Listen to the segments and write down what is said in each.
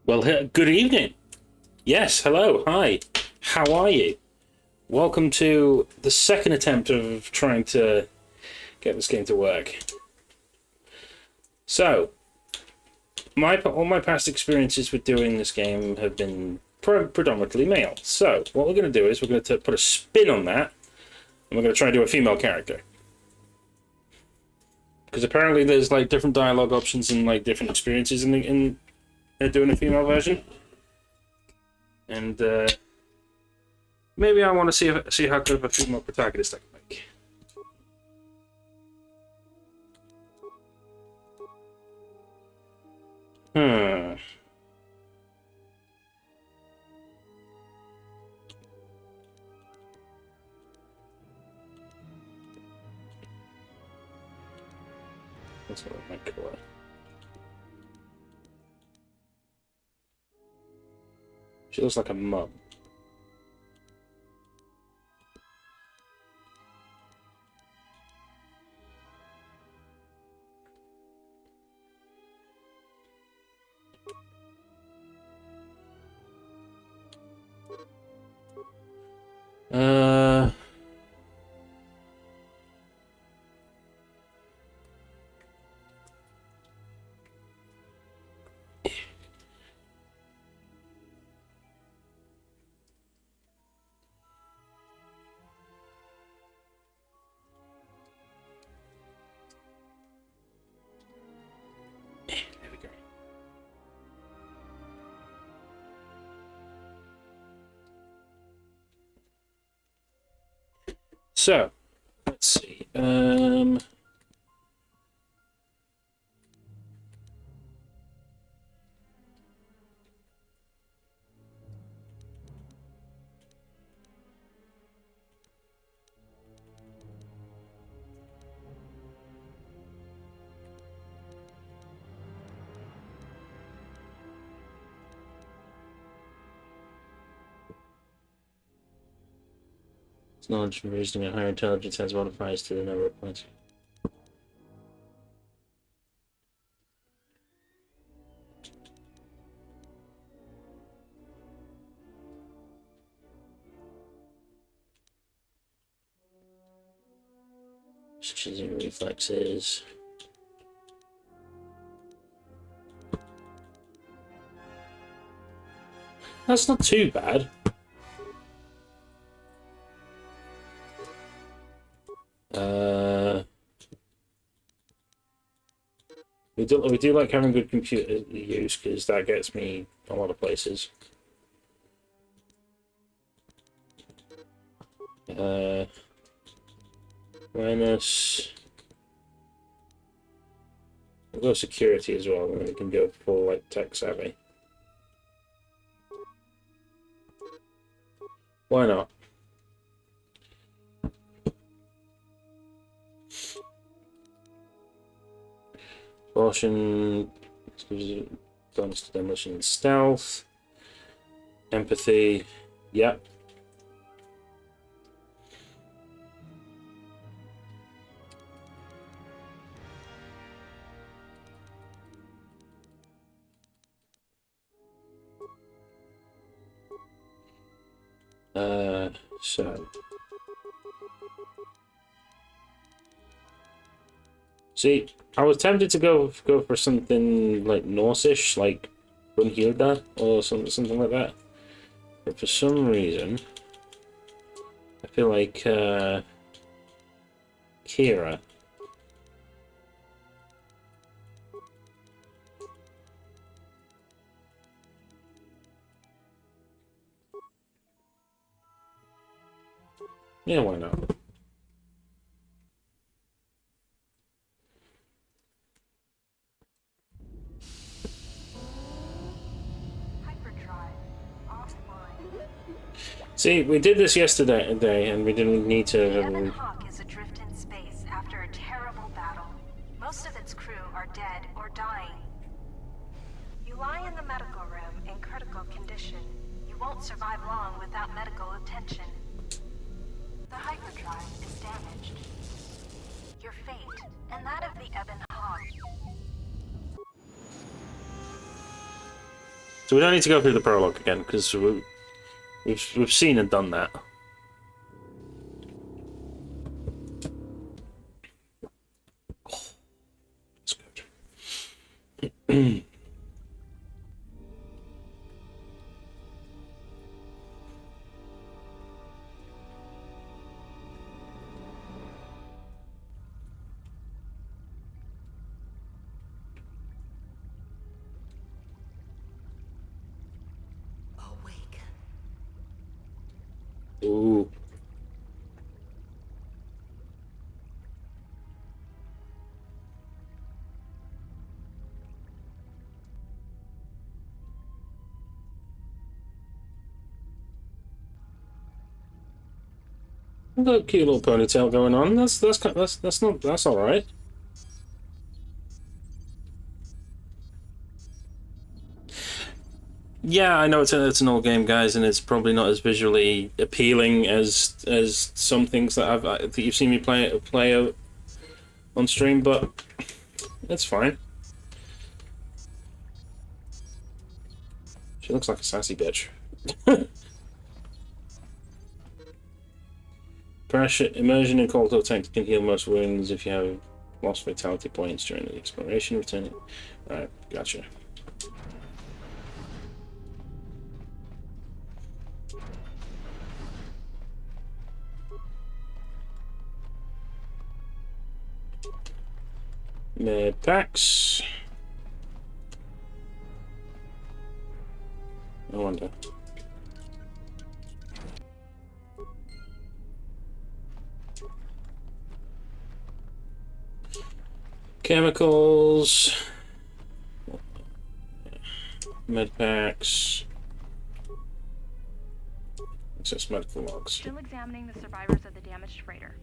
Well, good evening. Yes, hello, hi. How are you? Welcome to the second attempt of trying to get this game to work. So, all my past experiences with doing this game have been predominantly male. So, what we're going to do is we're going to put a spin on that, and we're going to try and do a female character. Because apparently there's like different dialogue options and like different experiences in doing a female version. And maybe I want to see how good of a female protagonist I can make. Hmm. That's what I might call it. She looks like a mum. Uh. There we go. So, let's see. Knowledge from reasoning and higher intelligence has modifiers to the number of points. Choosing reflexes. That's not too bad. We do like having good computer use because that gets me a lot of places. Minus. We'll go security as well, and then we can go full like tech savvy. Why not? Caution, bonus to demolition and stealth. Empathy, yep. So. See, I was tempted to go for something like Norse-ish, like Brunhilde or something like that. But for some reason, I feel like Kira. Yeah, why not? See, we did this yesterday, and we didn't need to. The Ebon Hawk is adrift in space after a terrible battle. Most of its crew are dead or dying. You lie in the medical room in critical condition. You won't survive long without medical attention. The hyperdrive is damaged. Your fate, and that of the Ebon Hawk. So we don't need to go through the prologue again, because we've seen and done that. That's good. Awaken. Ooh. Look, cute little ponytail going on. That's all right. Yeah, I know it's an old game, guys, and it's probably not as visually appealing as some things that you've seen me play on stream, but it's fine. She looks like a sassy bitch. Pressure immersion in cold tank can heal most wounds if you have lost vitality points during the exploration. Returning. Alright, gotcha. Med packs. I wonder. Chemicals. Med packs. Access medical logs. Still examining the survivors of the damaged freighter.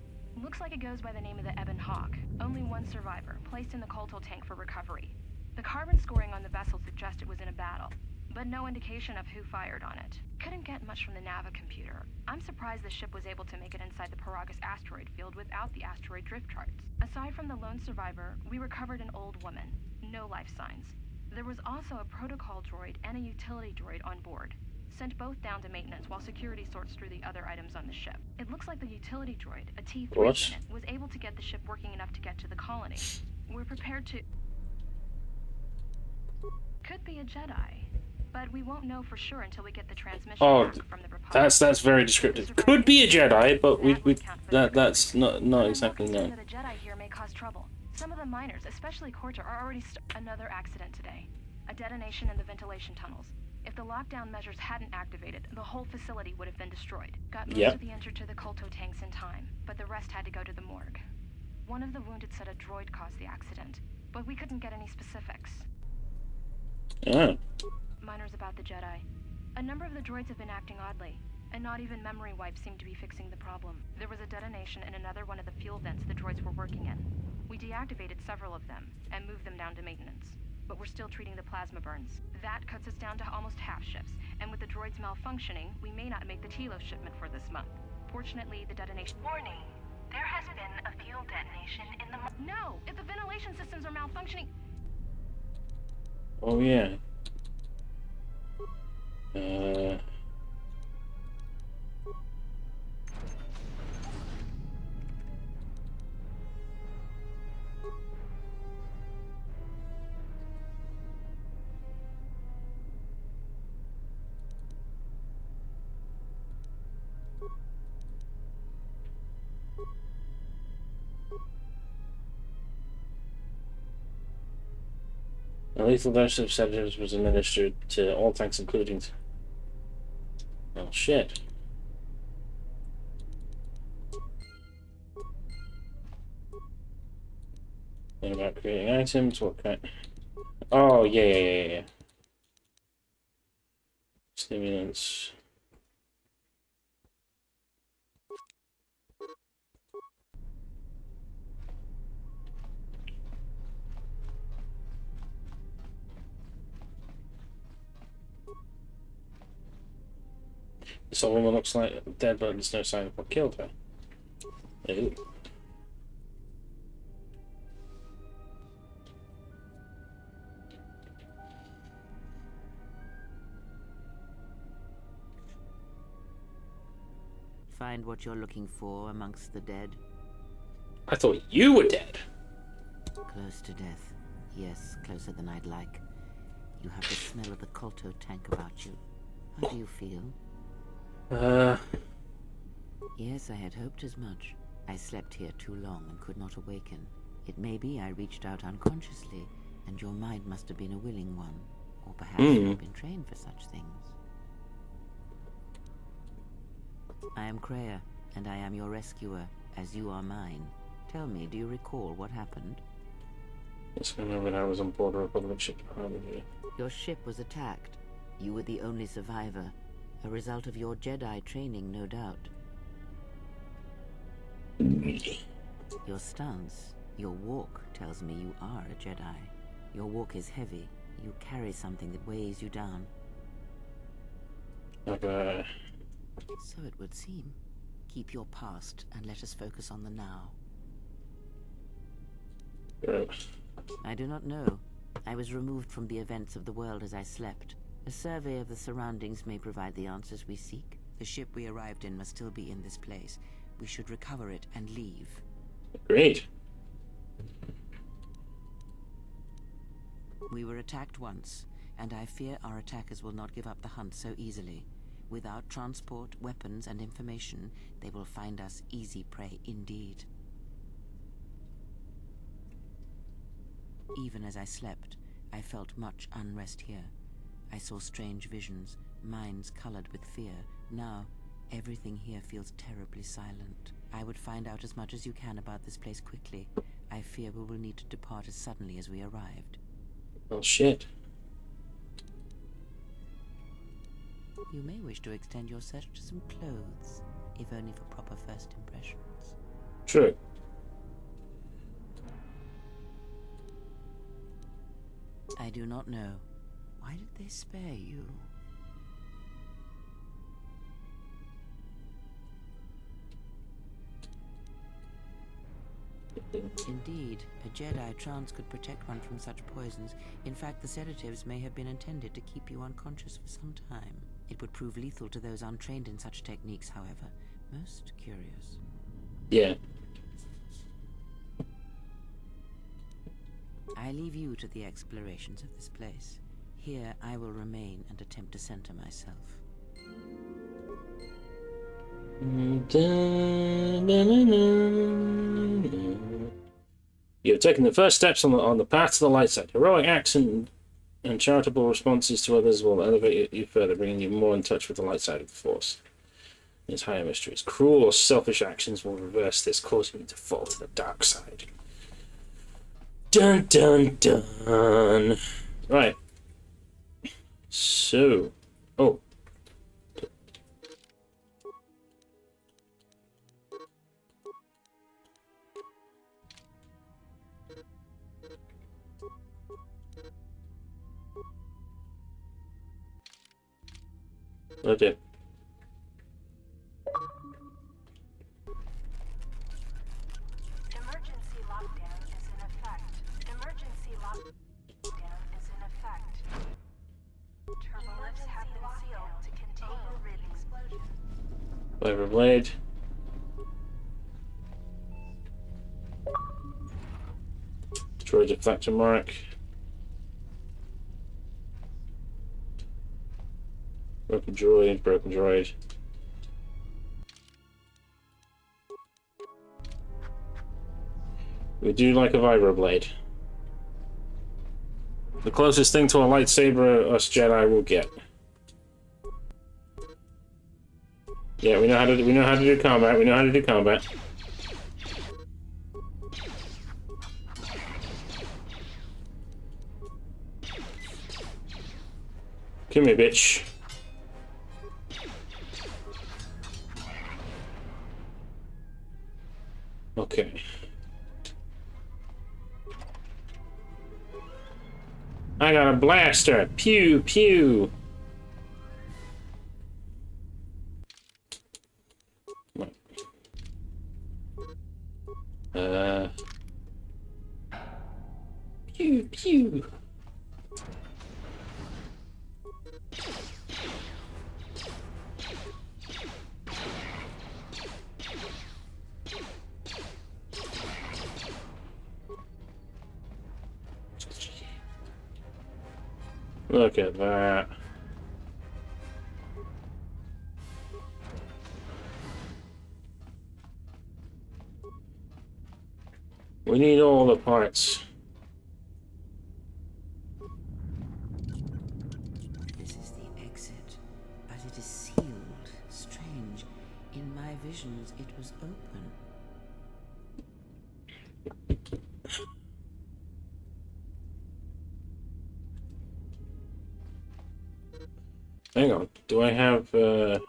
Looks like it goes by the name of the Ebon Hawk. Only one survivor, placed in the Colto tank for recovery. The carbon scoring on the vessel suggests it was in a battle, but no indication of who fired on it. Couldn't get much from the Nava computer. I'm surprised the ship was able to make it inside the Paragus asteroid field without the asteroid drift charts. Aside from the lone survivor, we recovered an old woman. No life signs. There was also a protocol droid and a utility droid on board. Sent both down to maintenance while security sorts through the other items on the ship. It looks like the utility droid, a T3 unit, was able to get the ship working enough to get to the colony. We're prepared to... Could be a Jedi, but we won't know for sure until we get the transmission back from the Republic. That's very descriptive. Could be a Jedi, but that's not exactly known. The Jedi here may cause trouble. Some of the miners, especially Corta, are already another accident today. A detonation in the ventilation tunnels. If the lockdown measures hadn't activated, the whole facility would have been destroyed. Got most of the entered to the Colto tanks in time, but the rest had to go to the morgue. One of the wounded said a droid caused the accident, but we couldn't get any specifics. Oh. Miners about the Jedi. A number of the droids have been acting oddly, and not even memory wipes seem to be fixing the problem. There was a detonation in another one of the fuel vents the droids were working in. We deactivated several of them, and moved them down to maintenance. But we're still treating the plasma burns. That cuts us down to almost half shifts, and with the droids malfunctioning, we may not make the Telos shipment for this month. Fortunately, the detonation... Warning. There has been a fuel detonation in the... No! If the ventilation systems are malfunctioning... Oh, yeah. A lethal dose of sedatives was administered to all tanks, including... Oh, shit. Think about creating items, what kind... Oh, yeah. Stimulants... This old woman looks like dead, but there's no sign of what killed her. Ooh. find what you're looking for amongst the dead? I thought you were dead. Close to death. Yes, closer than I'd like. You have the smell of the Kolto tank about you. How do you feel? Yes, I had hoped as much. I slept here too long and could not awaken. It may be I reached out unconsciously, and your mind must have been a willing one. Or perhaps you've been trained for such things. I am Kreia, and I am your rescuer, as you are mine. Tell me, do you recall what happened? Just remember when I was on board a Republic ship in Harmony. Your ship was attacked. You were the only survivor. A result of your Jedi training, no doubt. Your stance, your walk tells me you are a Jedi. Your walk is heavy. You carry something that weighs you down. So it would seem. Keep your past and let us focus on the now. I do not know. I was removed from the events of the world as I slept. A survey of the surroundings may provide the answers we seek. The ship we arrived in must still be in this place. We should recover it and leave. Great. We were attacked once, and I fear our attackers will not give up the hunt so easily. Without transport, weapons, and information, they will find us easy prey indeed. Even as I slept, I felt much unrest here. I saw strange visions, minds colored with fear. Now, everything here feels terribly silent. I would find out as much as you can about this place quickly. I fear we will need to depart as suddenly as we arrived. Well, shit. You may wish to extend your search to some clothes, if only for proper first impressions. True. I do not know. Why did they spare you? Indeed, a Jedi trance could protect one from such poisons. In fact, the sedatives may have been intended to keep you unconscious for some time. It would prove lethal to those untrained in such techniques, however. Most curious. Yeah. I leave you to the explorations of this place. Here I will remain and attempt to center myself. You have taken the first steps on the path to the light side. Heroic acts and charitable responses to others will elevate you further, bringing you more in touch with the light side of the Force. Its higher mysteries. Cruel or selfish actions will reverse this, causing you to fall to the dark side. Dun dun dun. Right. So. Oh. Oh dear. Emergency lockdown is in effect. Emergency lockdown is in effect. Turbolifts have been sealed to contain grid explosion. Flavor blade. Destroy deflector mark. Broken droid, broken droid. We do like a vibroblade. The closest thing to a lightsaber us Jedi will get. Yeah, we know how to do combat. We know how to do combat. Come here, bitch. Okay. I got a blaster. Pew pew. Pew pew. Look at that. We need all the parts. This is the exit, but it is sealed. Strange. In my visions, it was open. Hang on. Do I have, I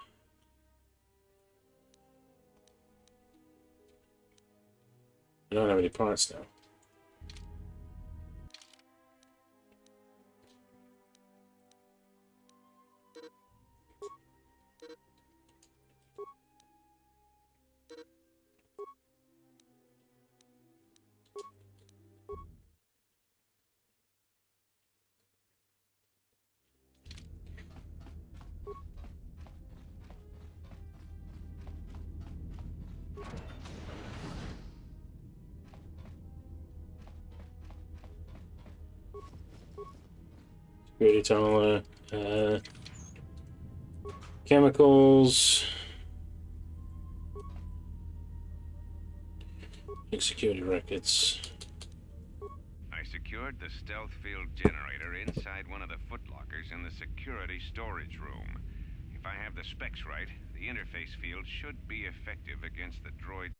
don't have any parts now. Security tower, chemicals, security records. I secured the stealth field generator inside one of the footlockers in the security storage room. If I have the specs right, the interface field should be effective against the droid.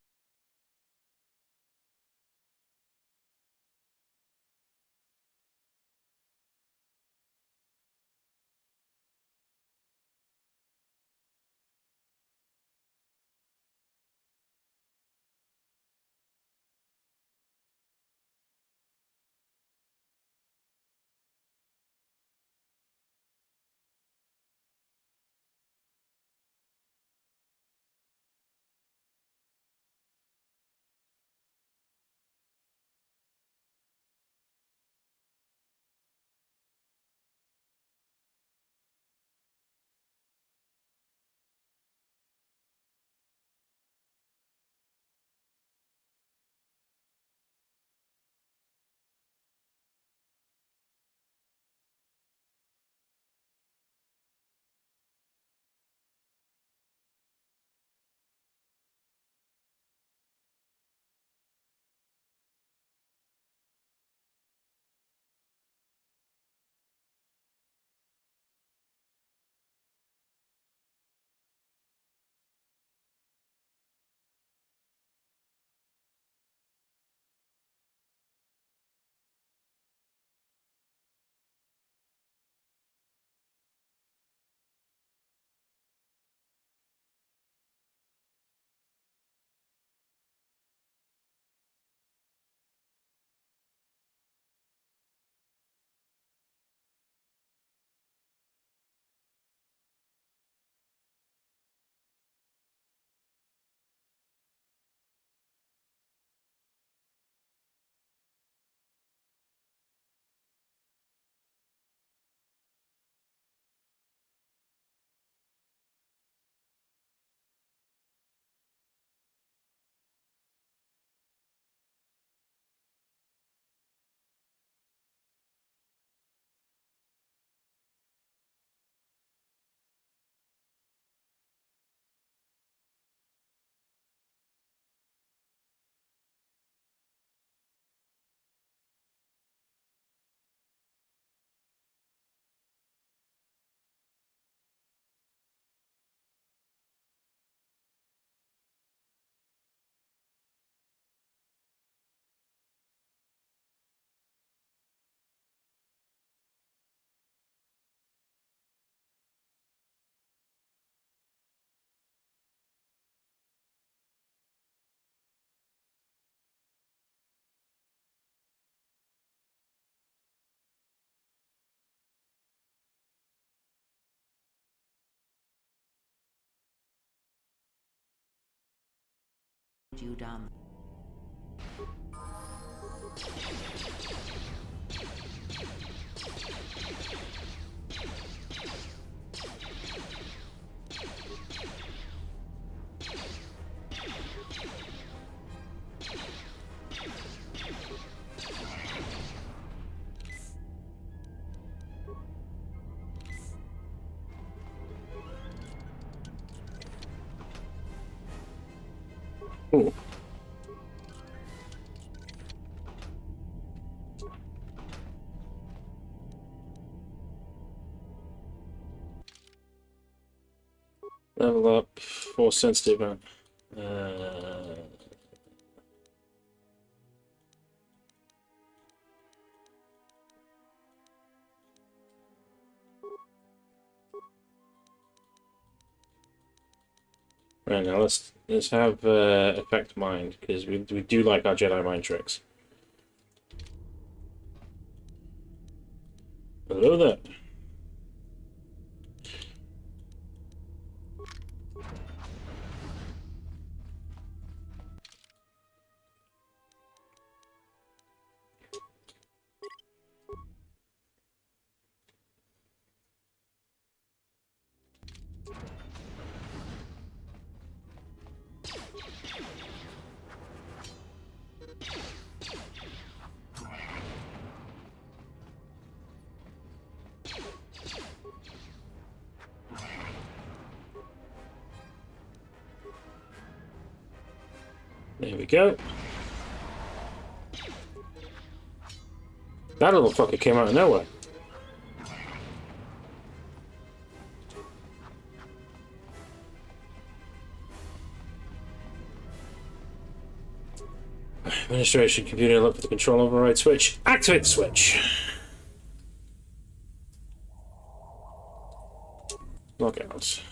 You down. Ooh. Level up, force sensitive. Right, now let's have effect mind, because we do like our Jedi mind tricks. Hello there. There we go. That little fucker came out of nowhere. Administration computer, look for the control override switch. Activate the switch. Lockouts.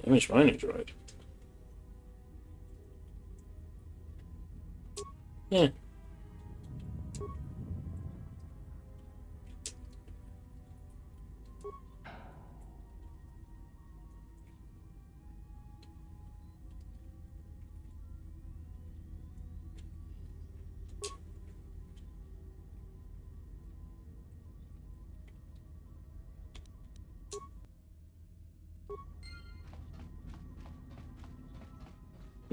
Image mining droid. Yeah.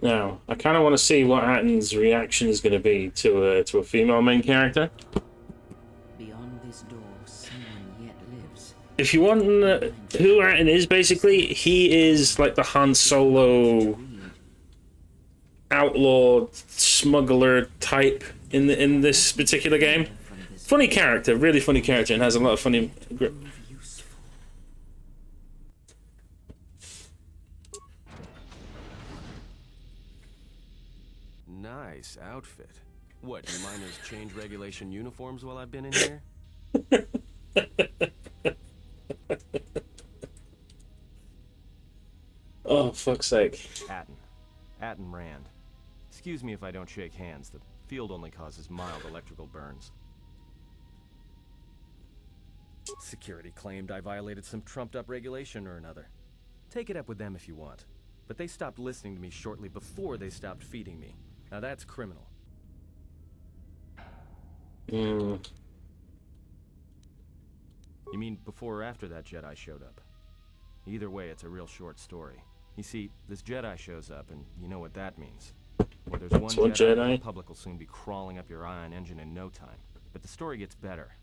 Now, I kind of want to see what Atton's reaction is going to be to a female main character. Beyond this door, someone yet lives. If you want who Atton is, basically, he is like the Han Solo outlaw smuggler type in this particular game. Funny character, really funny character, and has a lot of funny. Nice outfit. What, do miners change regulation uniforms while I've been in here? Oh, fuck's sake. Atton Rand. Excuse me if I don't shake hands. The field only causes mild electrical burns. Security claimed I violated some trumped-up regulation or another. Take it up with them if you want. But they stopped listening to me shortly before they stopped feeding me. Now that's criminal. Mm. You mean before or after that Jedi showed up? Either way, it's a real short story. You see, this Jedi shows up, and you know what that means. Where there's one Jedi, the public will soon be crawling up your ion engine in no time. But the story gets better.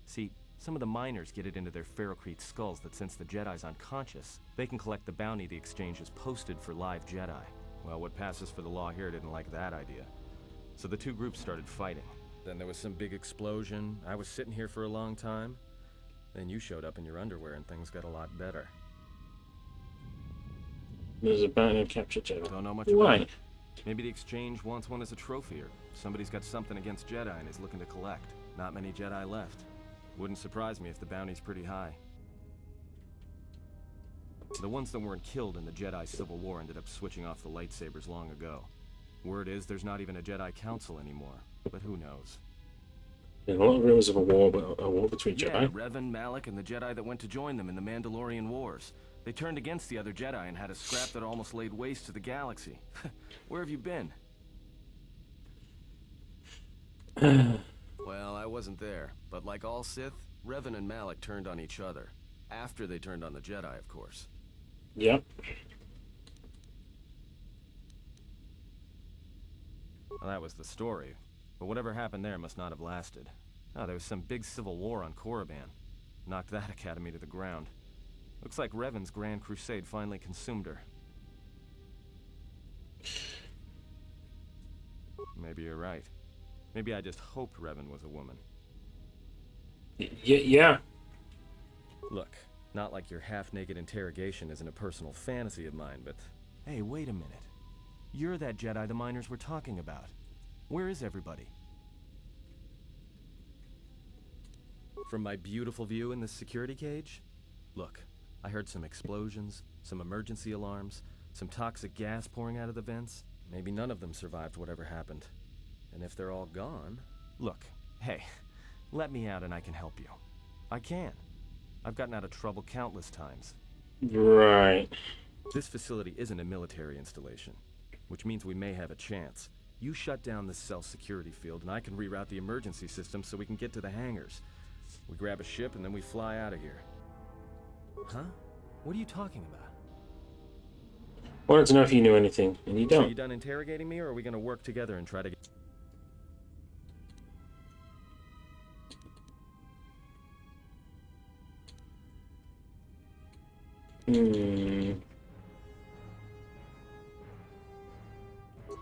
See, some of the miners get it into their ferrocrete skulls that since the Jedi's unconscious, they can collect the bounty the exchange has posted for live Jedi. Well, what passes for the law here didn't like that idea. So the two groups started fighting. Then there was some big explosion. I was sitting here for a long time. Then you showed up in your underwear and things got a lot better. There's a bounty capture Jedi. Don't know much Why? about it. Maybe the exchange wants one as a trophy, or somebody's got something against Jedi and is looking to collect. Not many Jedi left. Wouldn't surprise me if the bounty's pretty high. The ones that weren't killed in the Jedi Civil War ended up switching off the lightsabers long ago. Word is there's not even a Jedi Council anymore, but who knows? There's a lot of rumors of a war between Jedi. Yeah, Revan, Malak, and the Jedi that went to join them in the Mandalorian Wars. They turned against the other Jedi and had a scrap that almost laid waste to the galaxy. Where have you been? Well, I wasn't there, but like all Sith, Revan and Malak turned on each other. After they turned on the Jedi, of course. Yep. Well, that was the story. But whatever happened there must not have lasted. Oh, there was some big civil war on Korriban. Knocked that academy to the ground. Looks like Revan's grand crusade finally consumed her. Maybe you're right. Maybe I just hoped Revan was a woman. Yeah. Look, not like your half-naked interrogation isn't a personal fantasy of mine, but... Hey, wait a minute. You're that Jedi the miners were talking about. Where is everybody? From my beautiful view in this security cage? Look, I heard some explosions, some emergency alarms, some toxic gas pouring out of the vents. Maybe none of them survived whatever happened. And if they're all gone... Look, hey, let me out and I can help you. I can. I've gotten out of trouble countless times. Right. This facility isn't a military installation, which means we may have a chance. You shut down this self-security field and I can reroute the emergency system so we can get to the hangars. We grab a ship and then we fly out of here. Huh? What are you talking about? Wanted to know if you knew anything, and you So don't. you done interrogating me, or are we gonna work together and try to get...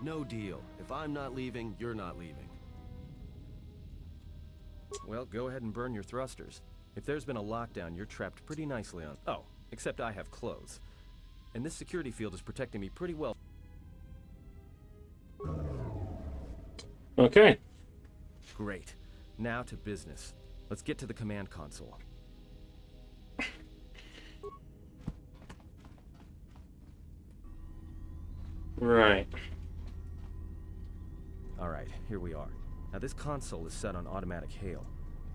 No deal. If I'm not leaving, you're not leaving. Well, go ahead and burn your thrusters. If there's been a lockdown, you're trapped pretty nicely on... Oh, except I have clothes. And this security field is protecting me pretty well. Okay. Great. Now to business. Let's get to the command console. Right. Alright, here we are. Now this console is set on automatic hail.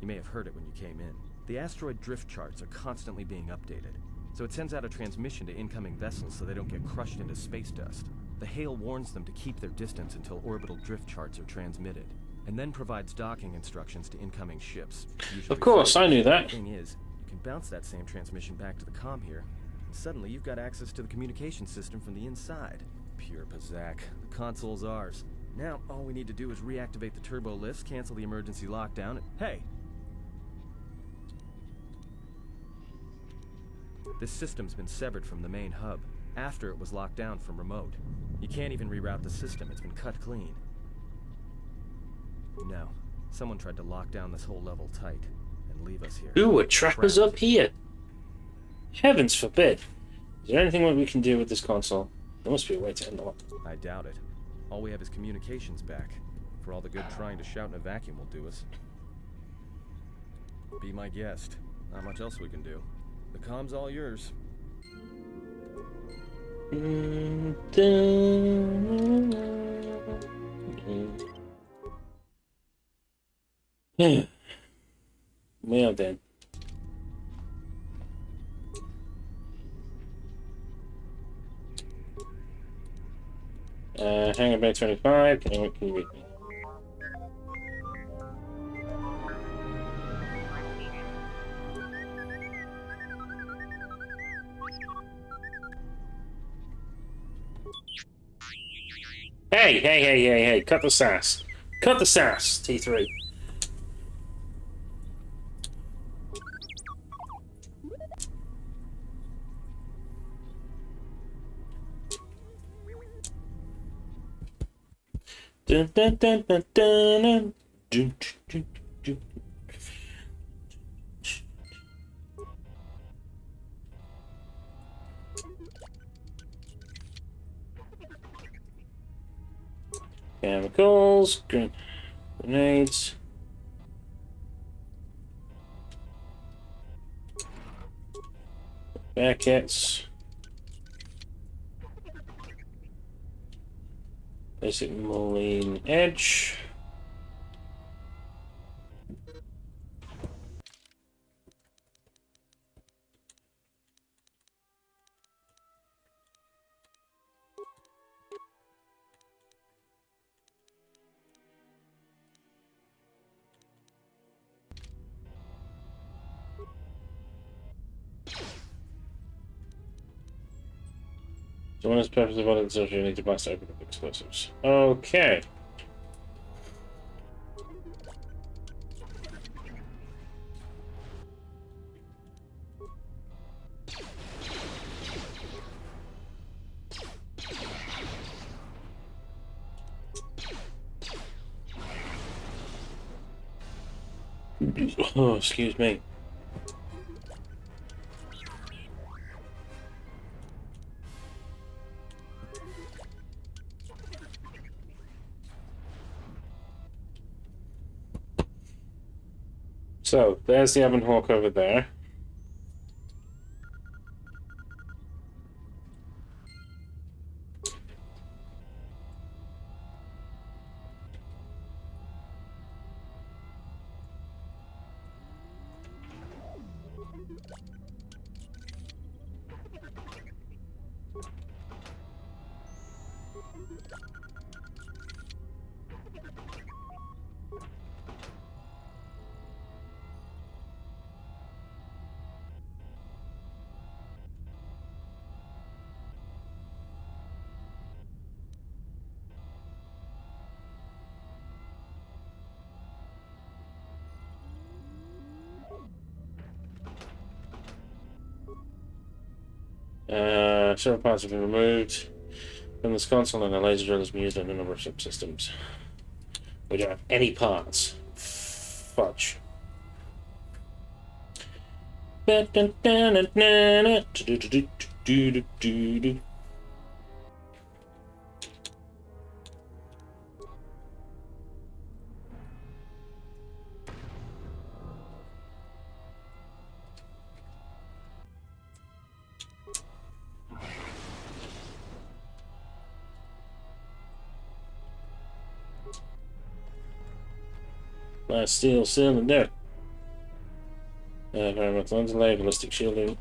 You may have heard it when you came in. The asteroid drift charts are constantly being updated, so it sends out a transmission to incoming vessels so they don't get crushed into space dust. The hail warns them to keep their distance until orbital drift charts are transmitted, and then provides docking instructions to incoming ships. Of course, I knew that. The thing is, you can bounce that same transmission back to the comm here, and suddenly you've got access to the communication system from the inside. Pure Pazak. The console's ours. Now, all we need to do is reactivate the turbo lifts, cancel the emergency lockdown, and... Hey! This system's been severed from the main hub, after it was locked down from remote. You can't even reroute the system, it's been cut clean. No. Someone tried to lock down this whole level tight, and leave us here. Ooh, a trapper's up here. Heavens forbid. Is there anything we can do with this console? There must be a way to end it. I doubt it. All we have is communications back. For all the good trying to shout in a vacuum will do us. Be my guest. Not much else we can do. The comm's all yours. Well then. Hangar Bay 25, can you read me? Hey, cut the sass. Cut the sass, T3. Dun, dun, dun, dun, dun, dun. Dun, dun, dun, dun. Chemicals, grenades. Backets. Basic Moline Edge. So when is purpose of all the you need to blast open up explosives. Okay. Oh, excuse me. So, there's the Ebon Hawk over there. Several parts have been removed from this console, and a laser drill has been used on a number of subsystems. We don't have any parts. Fudge. Last steel cylinder. Environmental underlay, ballistic shielding.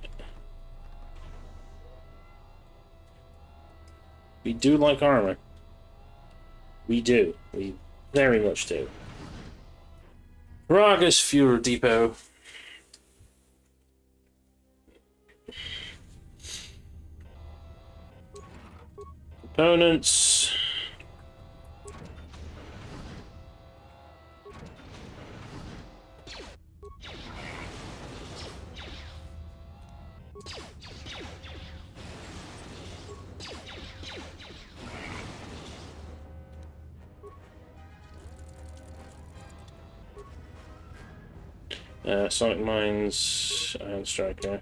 We do like armor. We do. We very much do. Ragas Fuel Depot. Components. Sonic Mines and Striker.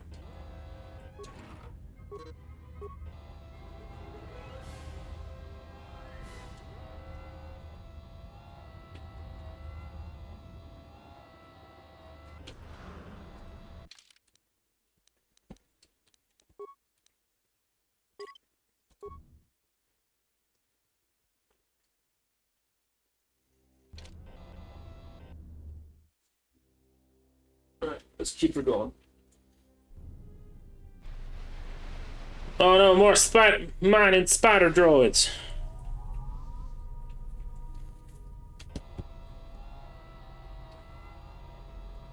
Let's keep her going. Oh no, more mining spider droids.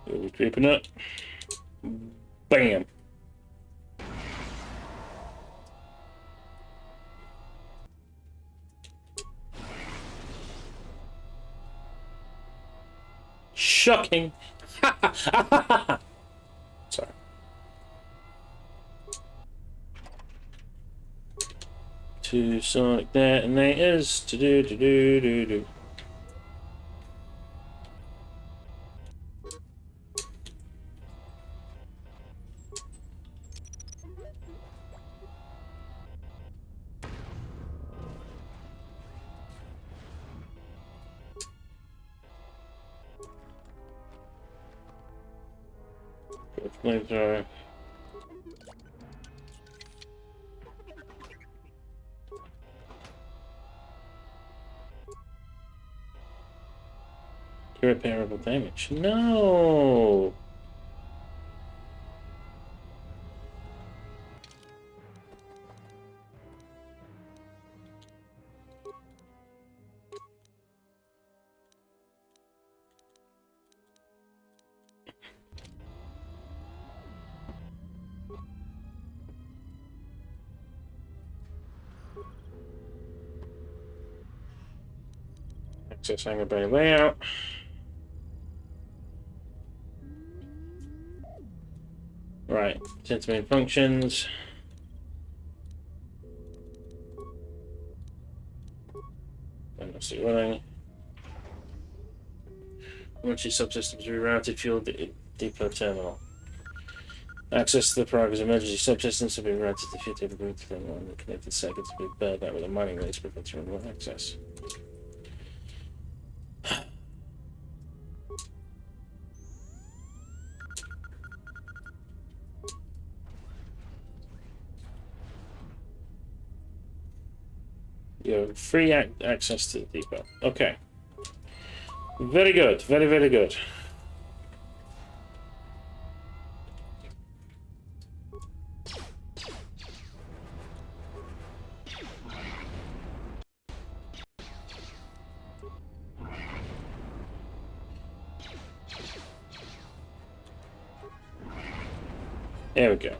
We're creeping up. Bam. Shocking. Sorry. Two sonic detonators. To do. Flamethrower. Irreparable damage. No. Access hangar bay layout. Right, sensor main functions. Diagnostic running. Emergency subsystems rerouted fuel depot terminal. Access to the Prague's emergency subsystems have been routed to the fuel depot terminal and the connected circuits have been burned out with a mining laser preventing remote access. You have free access to the depot. Okay. Very good. Very, very good. There we go.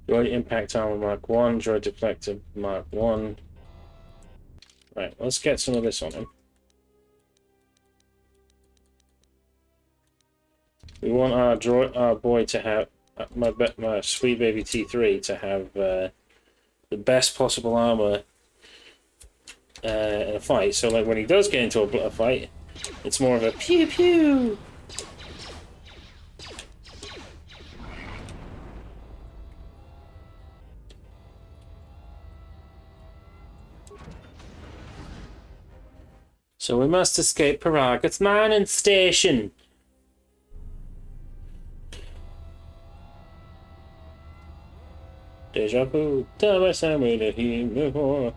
Droid impact armor Mark 1, droid deflector Mark 1. Right, let's get some of this on him. We want our boy to have my sweet baby T3 to have the best possible armor in a fight. So like when he does get into a fight, it's more of a pew pew. So we must escape Paraga's mining station. Deja vu, tell my Sammy that he before.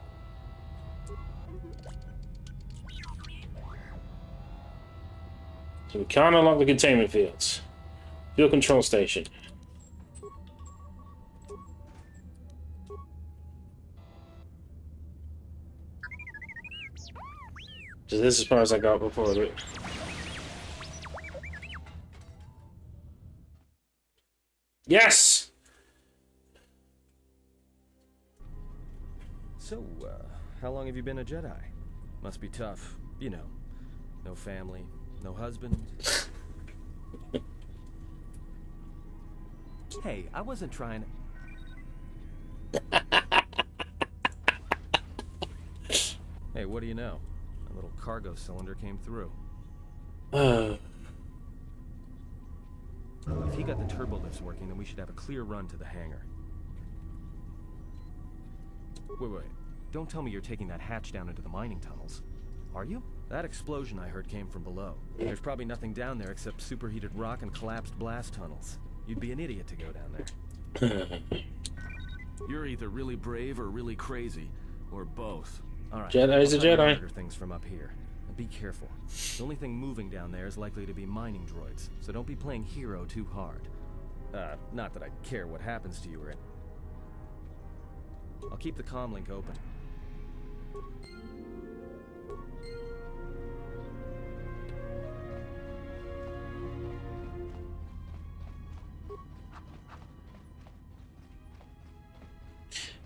So we can't unlock the containment fields. Fuel control station. So this is as far as I got before. Yes! So, how long have you been a Jedi? Must be tough. You know, no family, no husband. Hey, I wasn't trying to... Hey, what do you know? A little cargo cylinder came through. If he got the turbo lifts working, then we should have a clear run to the hangar. Wait. Don't tell me you're taking that hatch down into the mining tunnels. Are you? That explosion I heard came from below. There's probably nothing down there except superheated rock and collapsed blast tunnels. You'd be an idiot to go down there. You're either really brave or really crazy. Or both. Alright. Jedi's a Jedi. Monitor things from up here. And be careful. The only thing moving down there is likely to be mining droids, so don't be playing hero too hard. Not that I care what happens to you or anything. I'll keep the comm link open.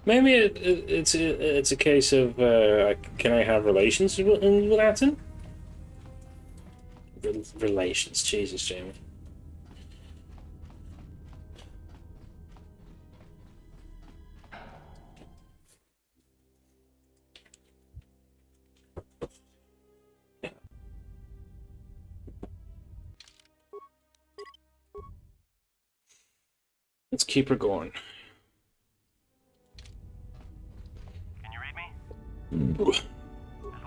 Maybe it's a case of can I have relations with Latin? Relations, Jesus, Jamie. Let's keep her going. Can you read me? There's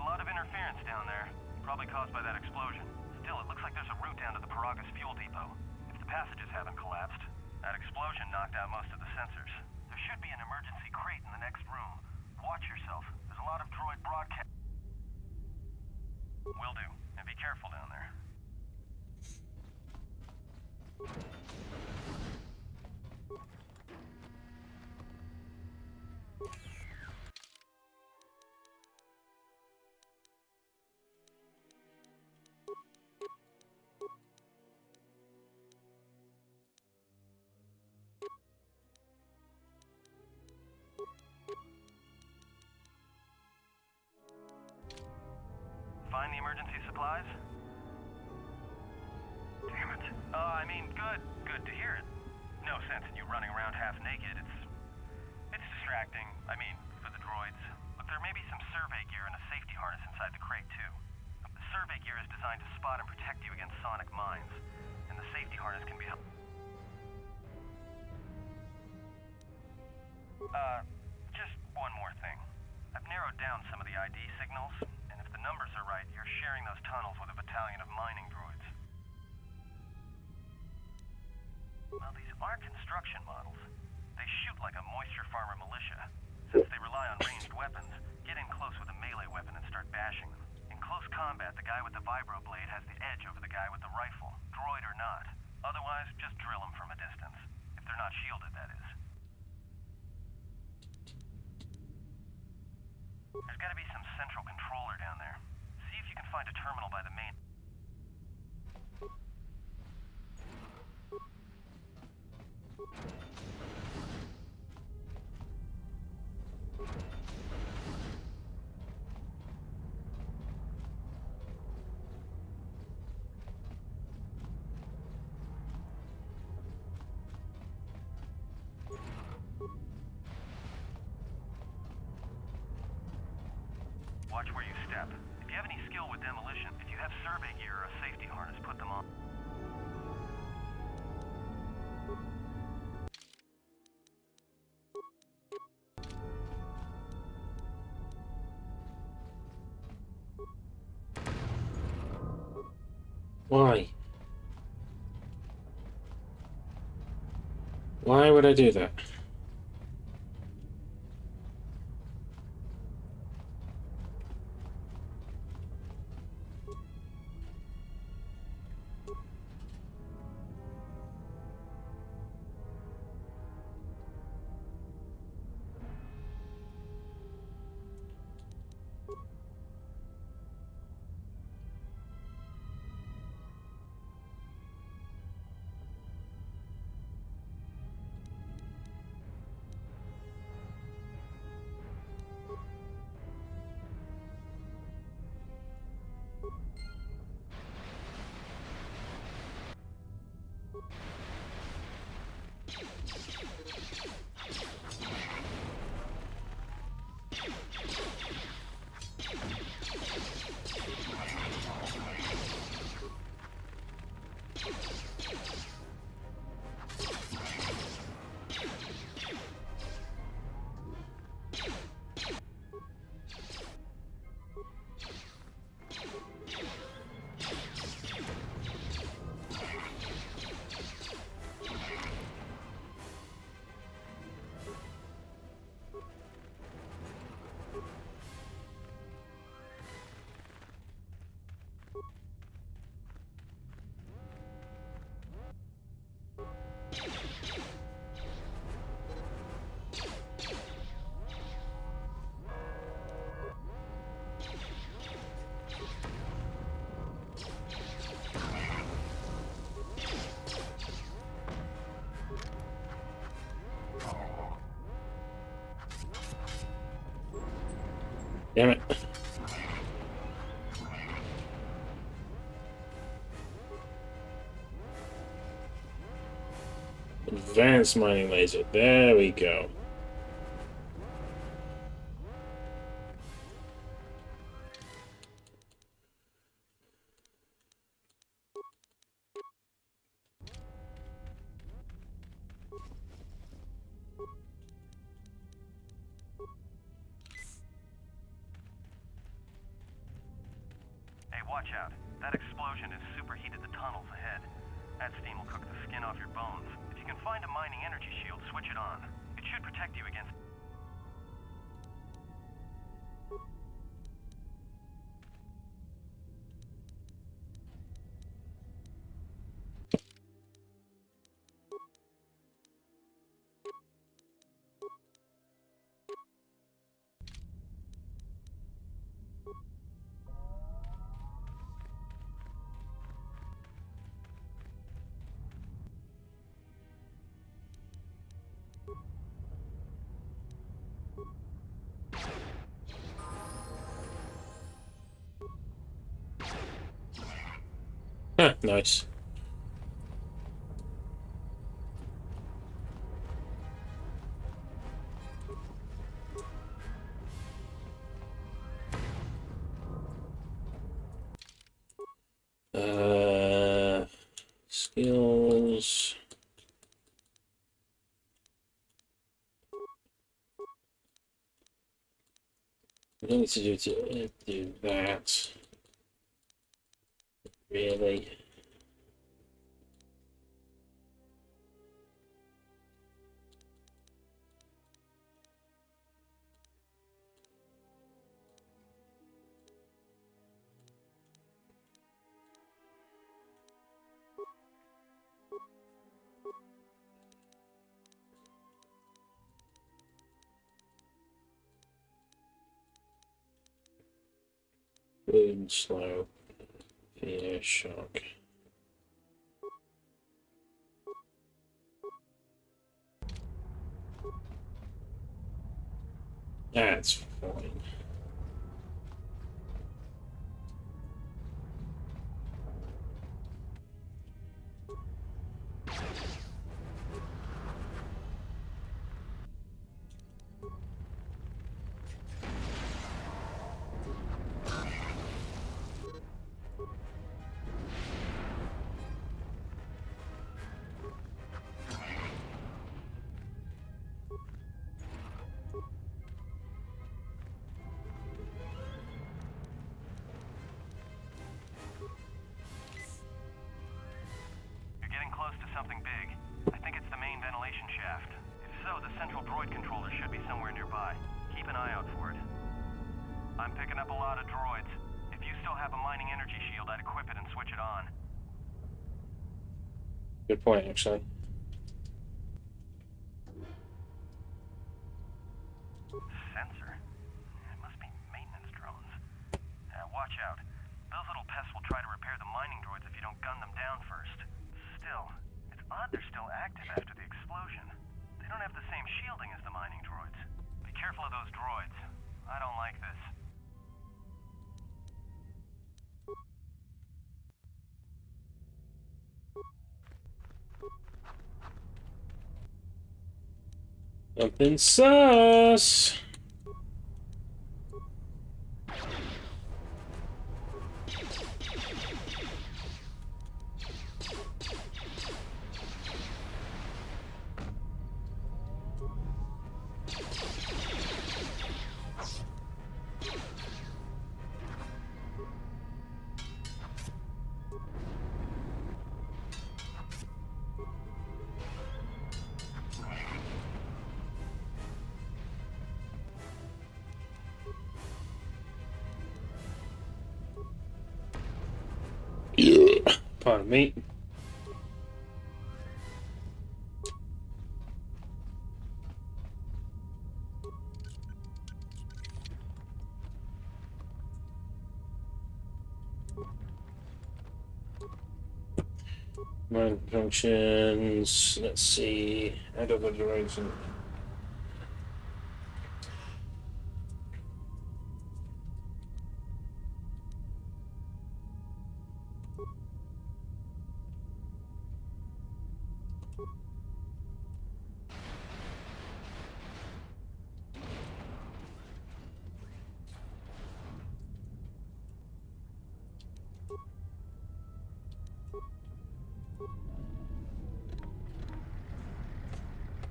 a lot of interference down there, probably caused by that explosion. Still, it looks like there's a route down to the Paraga's fuel depot. If the passages haven't collapsed, that explosion knocked out most of the sensors. There should be an emergency crate in the next room. Watch yourself. There's a lot of droid broadcast. Will do. And be careful down there. Find the emergency support supplies? Damn it. I mean, good. Good to hear it. No sense in you running around half naked. It's distracting. I mean, for the droids. Look, there may be some survey gear and a safety harness inside the crate, too. The survey gear is designed to spot and protect you against sonic mines. And the safety harness can be helpful. Just one more thing. I've narrowed down some of the ID signals, and if the numbers are right, you're sharing those tunnels with a battalion of mining droids. Well, these are construction models. They shoot like a moisture farmer militia. Since they rely on ranged weapons, get in close with a melee weapon and start bashing them. In close combat, the guy with the vibroblade has the edge over the guy with the rifle, droid or not. Otherwise, just drill them from a distance. If they're not shielded, that is. There's gotta be some central controller down there. See if you can find a terminal by the main... Watch where you step. If you have any skill with demolition, if you have survey gear or a safety harness, put them on. Why? Why would I do that? Damn it. Advanced mining laser. There we go. Hey, watch out. That explosion has superheated the tunnels ahead. That steam will cook the skin off your bones. If you can find a mining energy shield, switch it on. It should protect you against... Nice. Skills. We don't need to do that. Really? Food, slow, fear, shock. That's fine. Close to something big. I think it's the main ventilation shaft. If so, the central droid controller should be somewhere nearby. Keep an eye out for it. I'm picking up a lot of droids. If you still have a mining energy shield, I'd equip it and switch it on. Good point, actually. Sensor? It must be maintenance drones. Watch out. Those little pests will try to repair the mining droids if you don't gun them down first. Still, it's odd they're still active after the explosion. They don't have the same shielding as the mining droids. Be careful of those droids. I don't like this. Something sus. Pardon me. Mind functions. Let's see. Add other direction.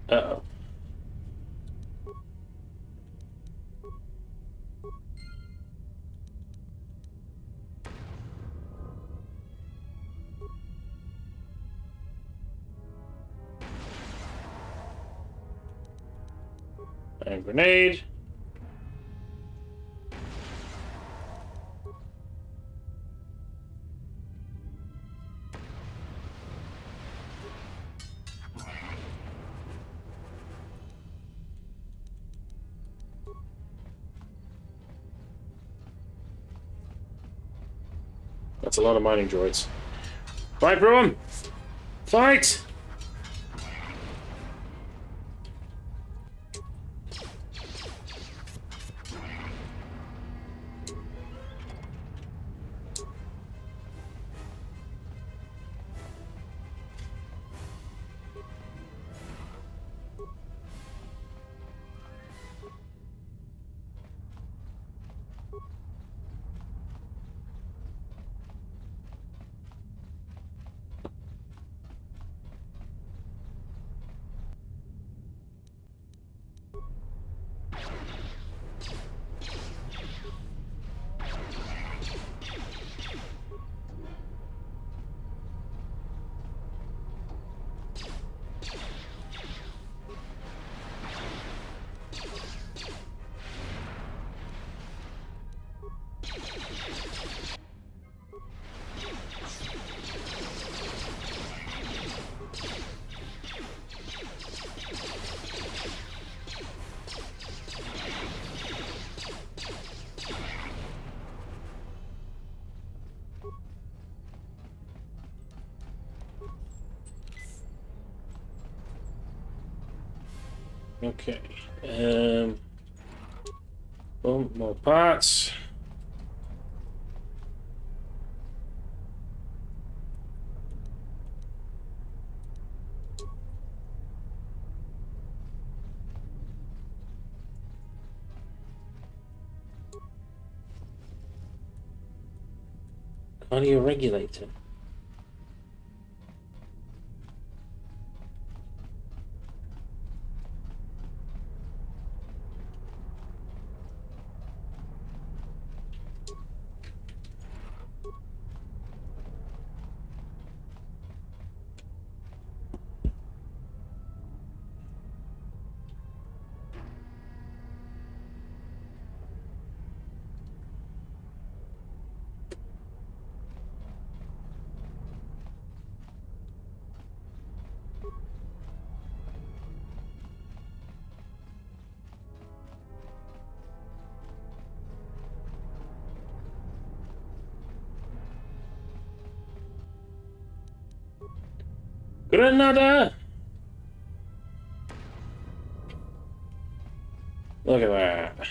Uh-oh. And grenade. That's a lot of mining droids. Fight for him! Fight! Okay. Boom, more parts. Audio regulator. Granada! Look at that.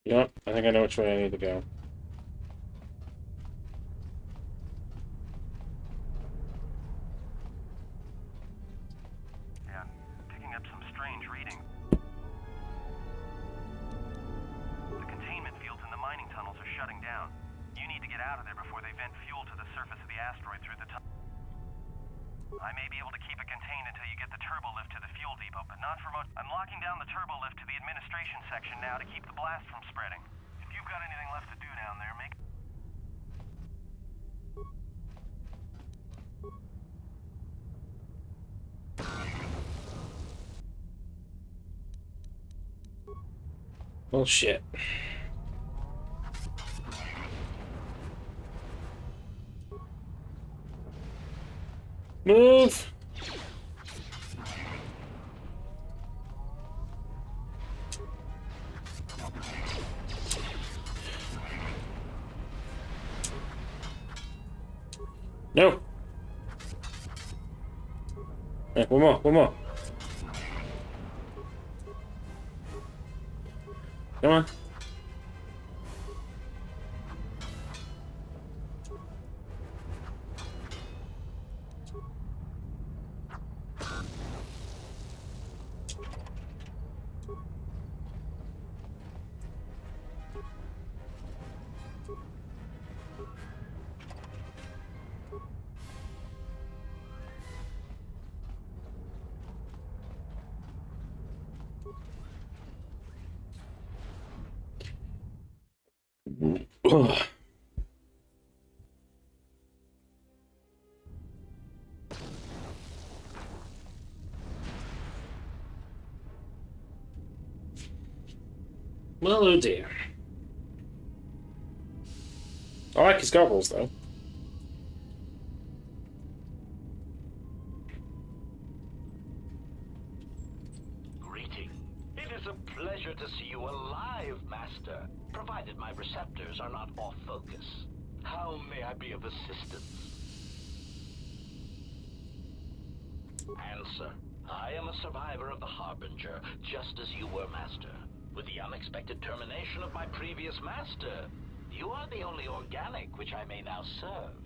Yep, I think I know which way I need to go. Yeah, picking up some strange reading. The containment fields in the mining tunnels are shutting down. You need to get out of there before they vent fuel to the surface of the asteroid through the tunnel. I may be able to keep it contained until you get the turbo lift to the fuel depot, but not for much. I'm locking down the turbo lift to the administration section now to keep the blast from spreading. If you've got anything left to do down there, make... Well, shit. Move! No! Hey, one more, one more. Come on. Ugh. Well, oh dear. I like his goggles, though. Greeting. It is a pleasure to see you alive, Master, provided my receptors are not off focus. How may I be of assistance? Answer. I am a survivor of the Harbinger, just as you were, Master. With the unexpected termination of my previous master, you are the only organic which I may now serve.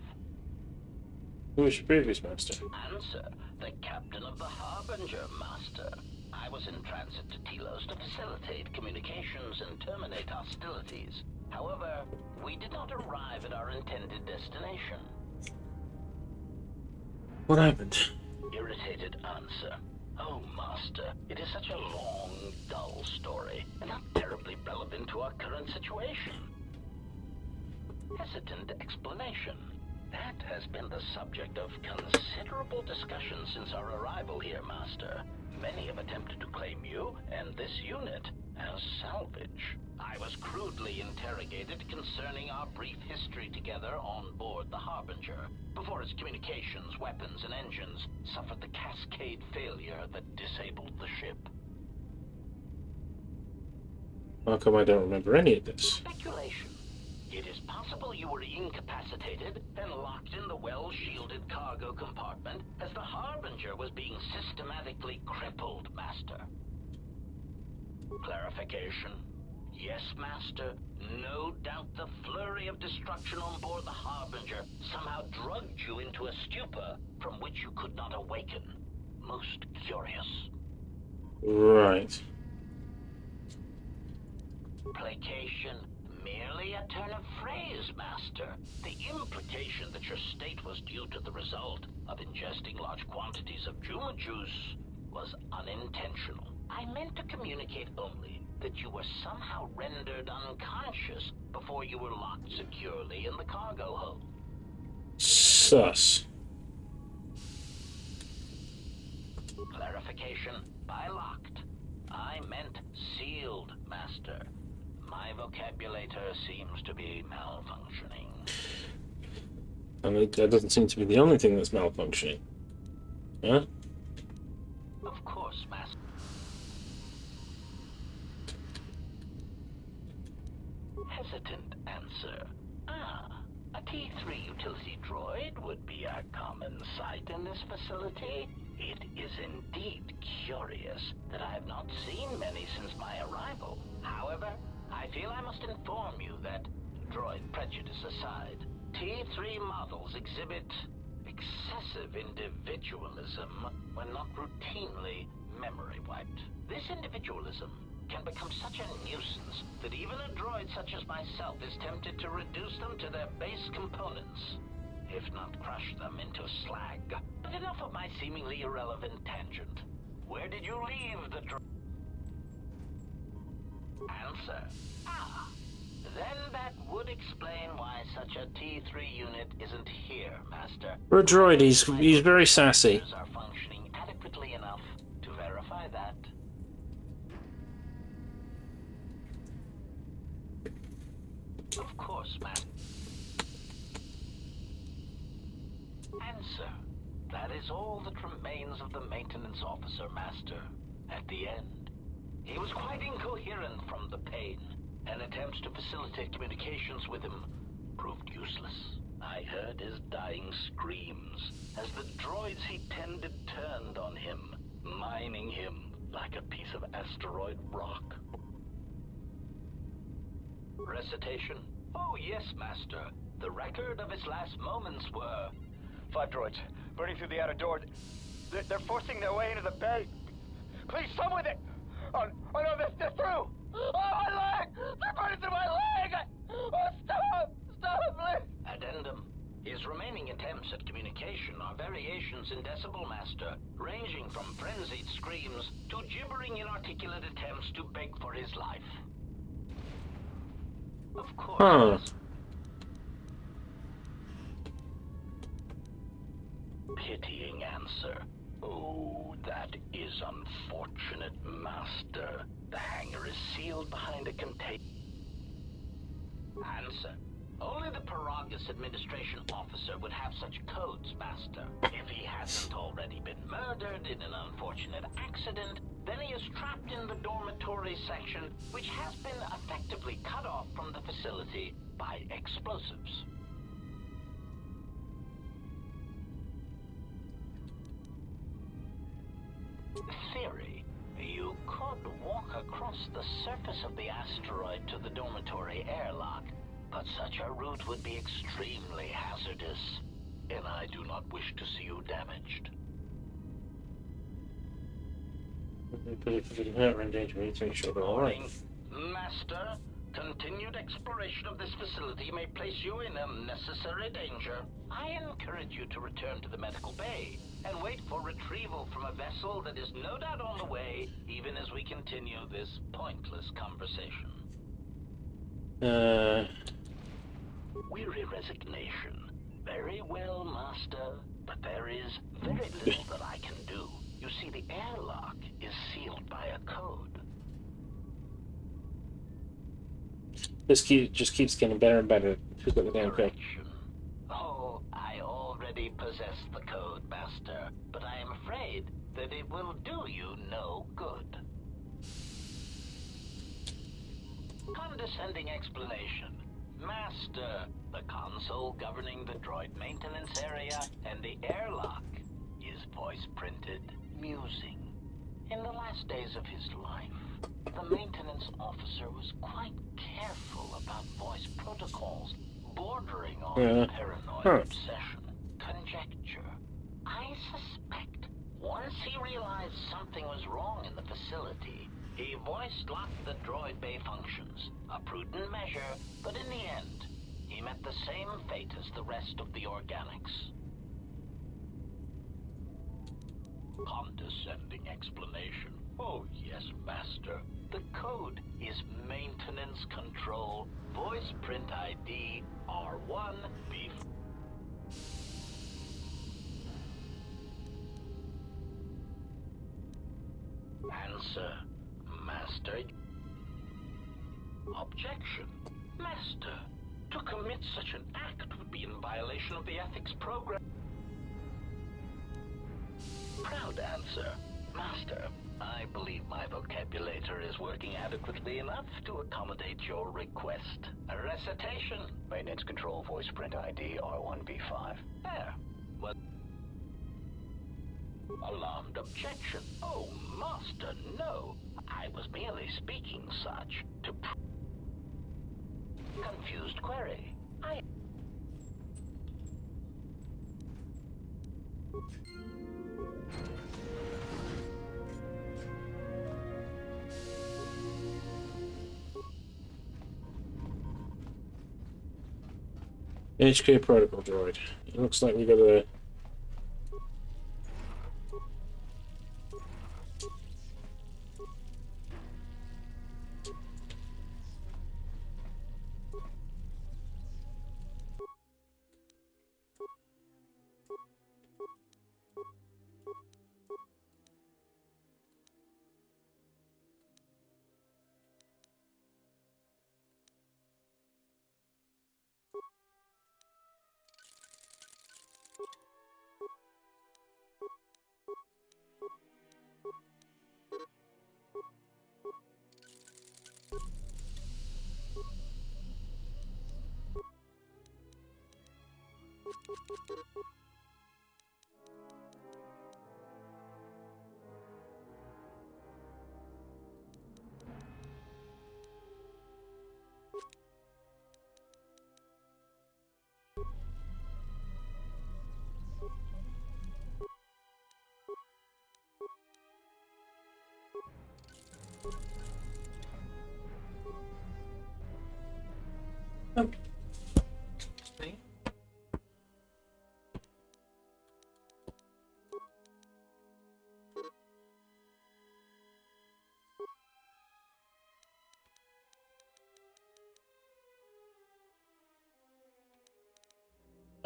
Who was your previous master? Answer. The captain of the Harbinger, Master. I was in transit to Telos to facilitate communications and terminate hostilities. However, we did not arrive at our intended destination. What happened? Irritated answer. Oh, Master, it is such a long, dull story, and not terribly relevant to our current situation. Hesitant explanation. That has been the subject of considerable discussion since our arrival here, Master. Many have attempted to claim you and this unit as salvage. I was crudely interrogated concerning our brief history together on board the Harbinger, before its communications, weapons, and engines suffered the cascade failure that disabled the ship. How come I don't remember any of this? Speculation. It is possible you were incapacitated and locked in the well-shielded cargo compartment as the Harbinger was being systematically crippled, Master. Clarification. Yes, Master. No doubt the flurry of destruction on board the Harbinger somehow drugged you into a stupor from which you could not awaken. Most curious. Right. Placation. Merely a turn of phrase, Master. The implication that your state was due to the result of ingesting large quantities of Juma juice was unintentional. I meant to communicate only that you were somehow rendered unconscious before you were locked securely in the cargo hold. Sus. Clarification. By locked, I meant sealed, Master. My vocabulator seems to be malfunctioning. I mean, that doesn't seem to be the only thing that's malfunctioning. Huh? Of course, Master. Hesitant answer. A T3 utility droid would be a common sight in this facility. It is indeed curious that I have not seen many since my arrival. However, I feel I must inform you that, droid prejudice aside, T3 models exhibit excessive individualism when not routinely memory wiped. This individualism can become such a nuisance that even a droid such as myself is tempted to reduce them to their base components, if not crush them into slag. But enough of my seemingly irrelevant tangent. Where did you leave the droid? Answer. Then that would explain why such a T3 unit isn't here, Master. For a droid, he's very sassy. Are functioning adequately enough to verify that. Of course, Master. Answer. That is all that remains of the maintenance officer, Master. At the end, he was quite incoherent from the pain, and attempts to facilitate communications with him proved useless. I heard his dying screams as the droids he tended turned on him, mining him like a piece of asteroid rock. Recitation? Oh yes, Master. The record of his last moments were... 5 droids, burning through the outer door. They're forcing their way into the bay. Please, some with it! Oh no, they're through! Oh, my leg! They're burning through my leg! Oh, stop! Stop, please! Addendum. His remaining attempts at communication are variations in Decibel, Master, ranging from frenzied screams to gibbering inarticulate attempts to beg for his life. Of course. Pitying answer. Oh, that is unfortunate, Master. The hangar is sealed behind a container. Answer. Only the Paragus administration officer would have such codes, Master. If he hasn't already been murdered in an unfortunate accident, then he is trapped in the dormitory section, which has been effectively cut off from the facility by explosives. Theory. You could walk across the surface of the asteroid to the dormitory airlock, but such a route would be extremely hazardous, and I do not wish to see you damaged. If you're in danger, we need to make sure they're alright. Master, Continued exploration of this facility may place you in unnecessary danger. I encourage you to return to the medical bay and wait for retrieval from a vessel that is no doubt on the way, even as we continue this pointless conversation. Weary resignation. Very well, Master, but there is very little that I can do. You see, the airlock is sealed by a code. This just keeps getting better and better. Who's got the damn code? Oh, I already possess the code, Master, but I am afraid that it will do you no good. Condescending explanation. Master, the console governing the droid maintenance area and the airlock is voice-printed musing. In the last days of his life, the maintenance officer was quite careful about voice protocols, bordering on paranoid obsession. Conjecture. I suspect once he realized something was wrong in the facility, he voice-locked the droid bay functions. A prudent measure, but in the end, he met the same fate as the rest of the organics. Condescending explanation. Oh yes, Master. The code is Maintenance Control, Voice Print ID R1B. Answer, Master. Objection. Master, to commit such an act would be in violation of the ethics program. Proud answer. Master, I believe my vocabulator is working adequately enough to accommodate your request. A recitation. Maintenance Control Voice Print ID R1B5. There. What? Alarmed objection. Oh, Master, no. I was merely speaking such to confused query. HK protocol droid. It looks like we got a.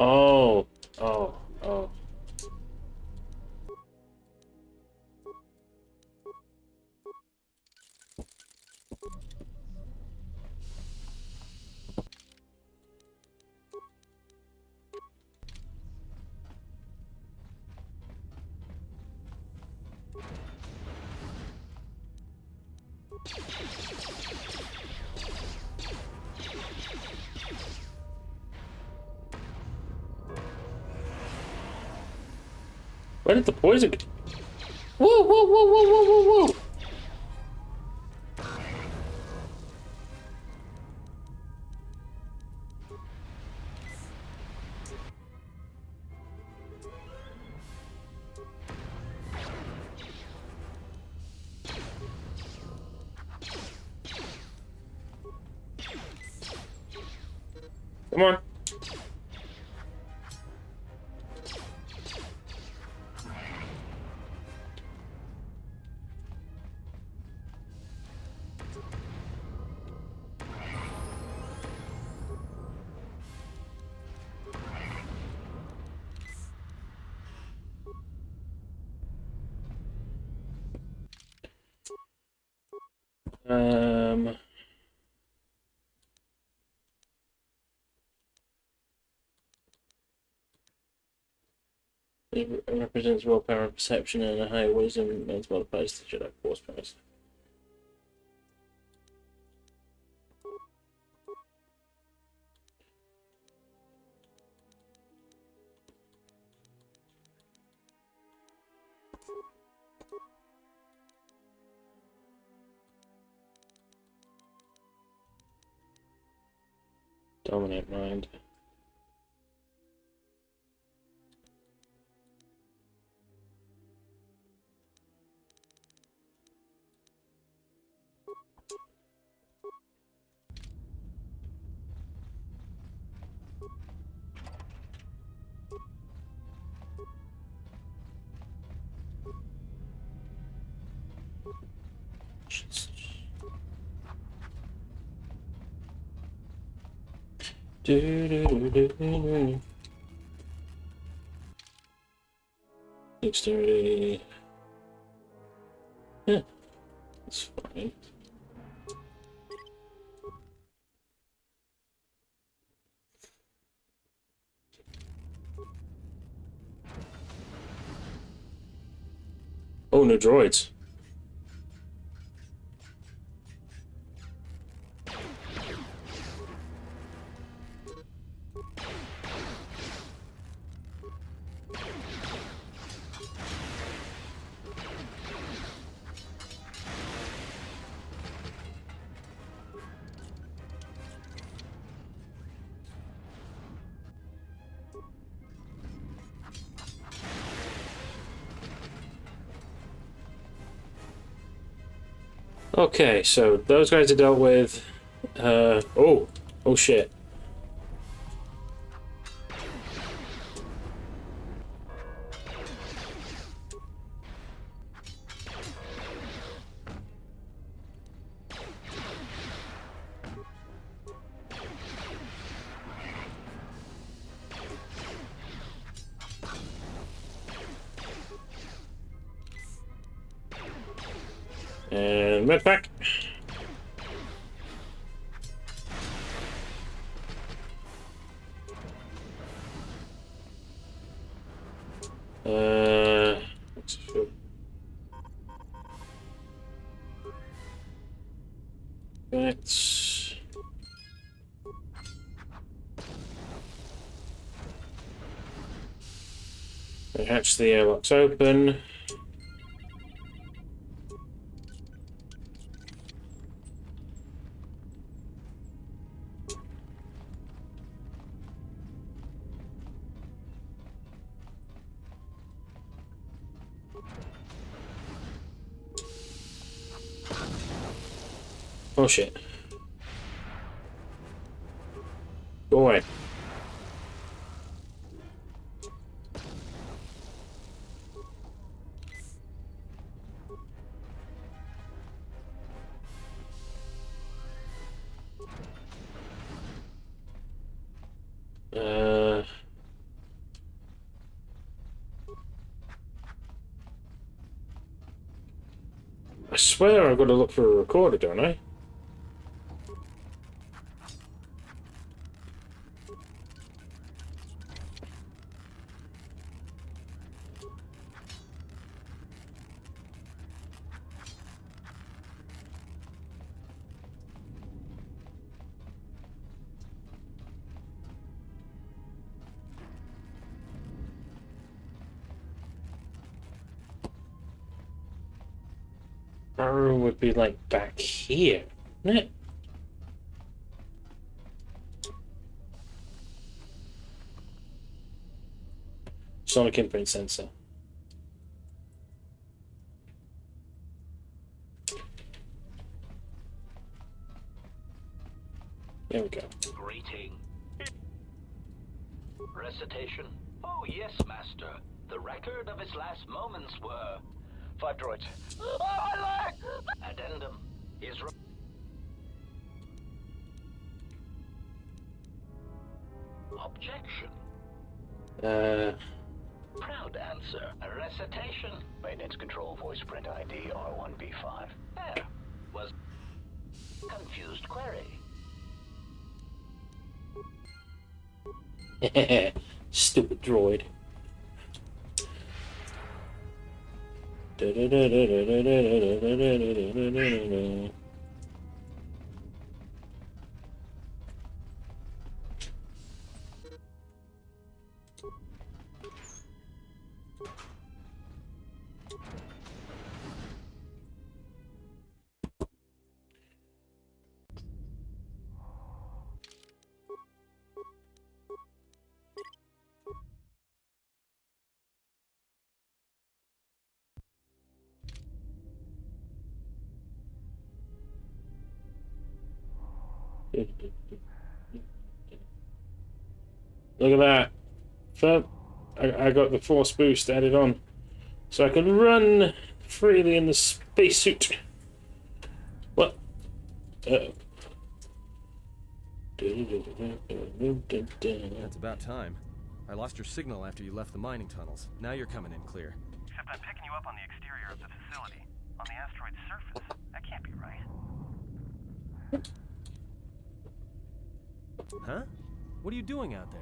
Oh. Where did the poison? Whoa, whoa, whoa, whoa, whoa, whoa, whoa! Come on. It represents willpower and perception, and a higher wisdom means multiplies the Jedi Force powers. Dominate mind. Dexterity. Yeah, that's fine. Oh, no droids. Okay, so those guys are dealt with. Oh shit. And med pack. That's hatch the airlocks open. Oh shit. Go away. I swear I've got to look for a recorder, don't I? Arrow would be like back here, wouldn't it? Sonic imprint sensor. There we go. Greeting. recitation? Oh, yes, Master. The record of his last moments were... 5 droids. Oh, my leg! Addendum. His... Objection. Proud answer. A recitation. Maintenance control voice print ID R1B5. There. Was... confused query. Stupid droid. Look at that. So I got the force boost added on. So I can run freely in the spacesuit. What? That's about time. I lost your signal after you left the mining tunnels. Now you're coming in clear. Except I'm picking you up on the exterior of the facility. On the asteroid's surface. That can't be right. Huh? What are you doing out there?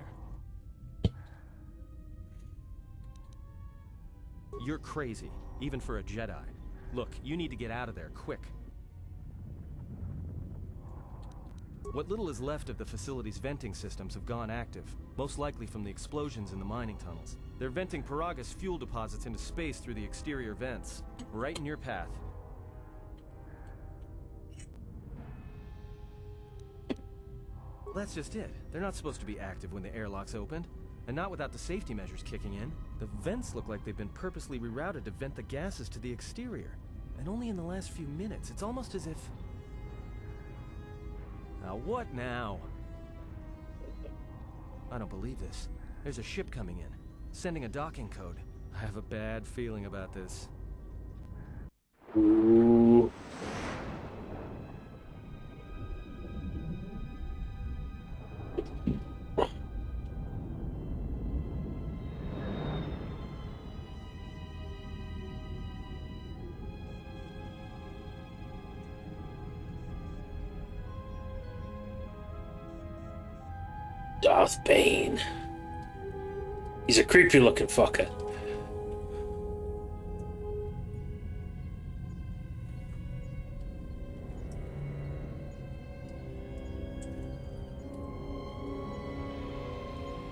You're crazy, even for a Jedi. Look, you need to get out of there, quick. What little is left of the facility's venting systems have gone active, most likely from the explosions in the mining tunnels. They're venting Paragus fuel deposits into space through the exterior vents, right in your path. That's just it. They're not supposed to be active when the airlock's opened, and not without the safety measures kicking in. The vents look like they've been purposely rerouted to vent the gases to the exterior, and only in the last few minutes. It's almost as if... Now what now? I don't believe this. There's a ship coming in, sending a docking code. I have a bad feeling about this. Ooh. Darth Bane. He's a creepy looking fucker.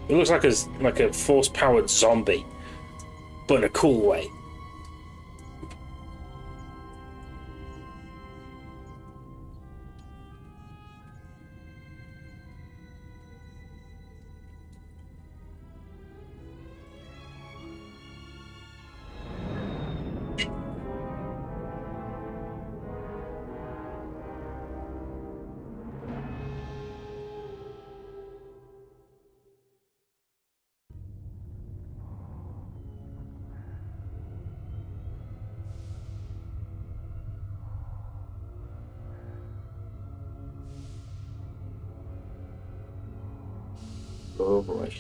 He looks like a force-powered zombie, but in a cool way. Oh boy.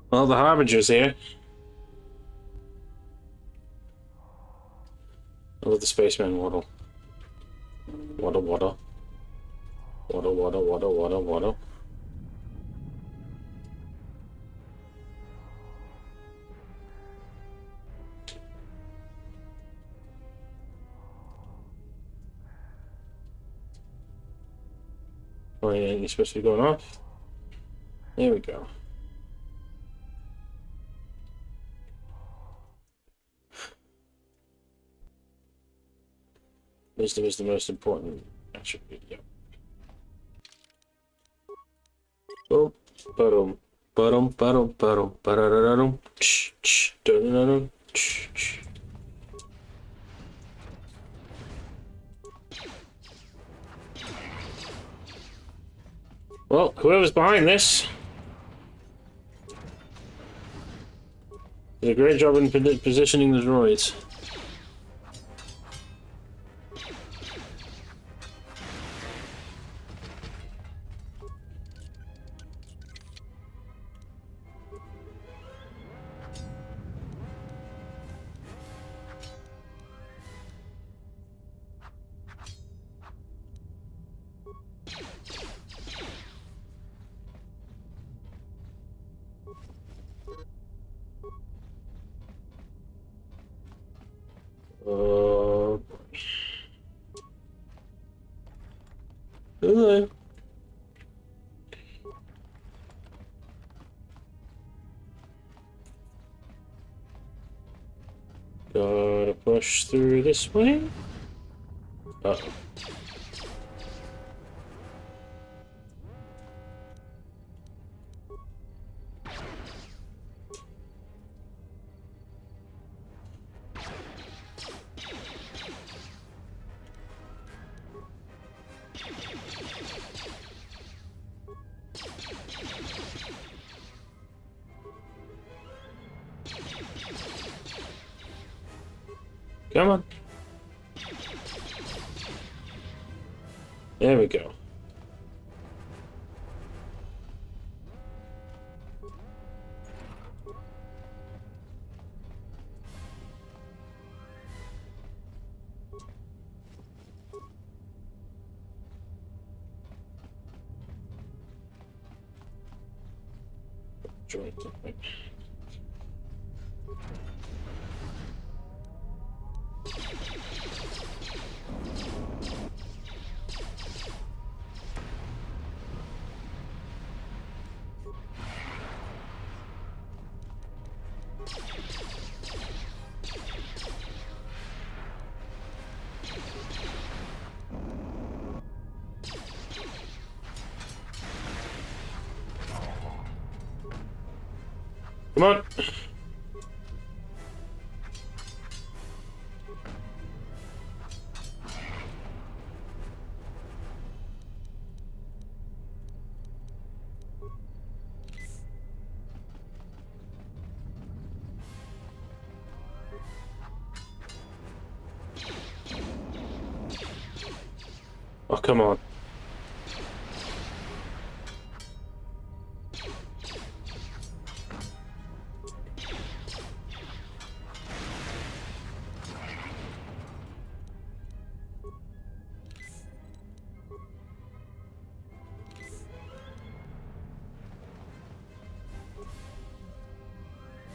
Well, the Harbinger's here. I love the spaceman waddle. Waddle, waddle. Waddle, waddle, waddle, waddle, waddle. Oh, yeah, you're supposed to be going off. There we go. Wisdom is the most important attribute. Yep. Boom, ba-dum, ba-dum, ba-dum, ba-dum, ba-da-da-da-dum, da-da-da-dum, Well, whoever's behind this did a great job in positioning the droids. Hello. Gotta push through this way. Uh-oh. Come on. There we go. Joint. Come on. Oh, come on.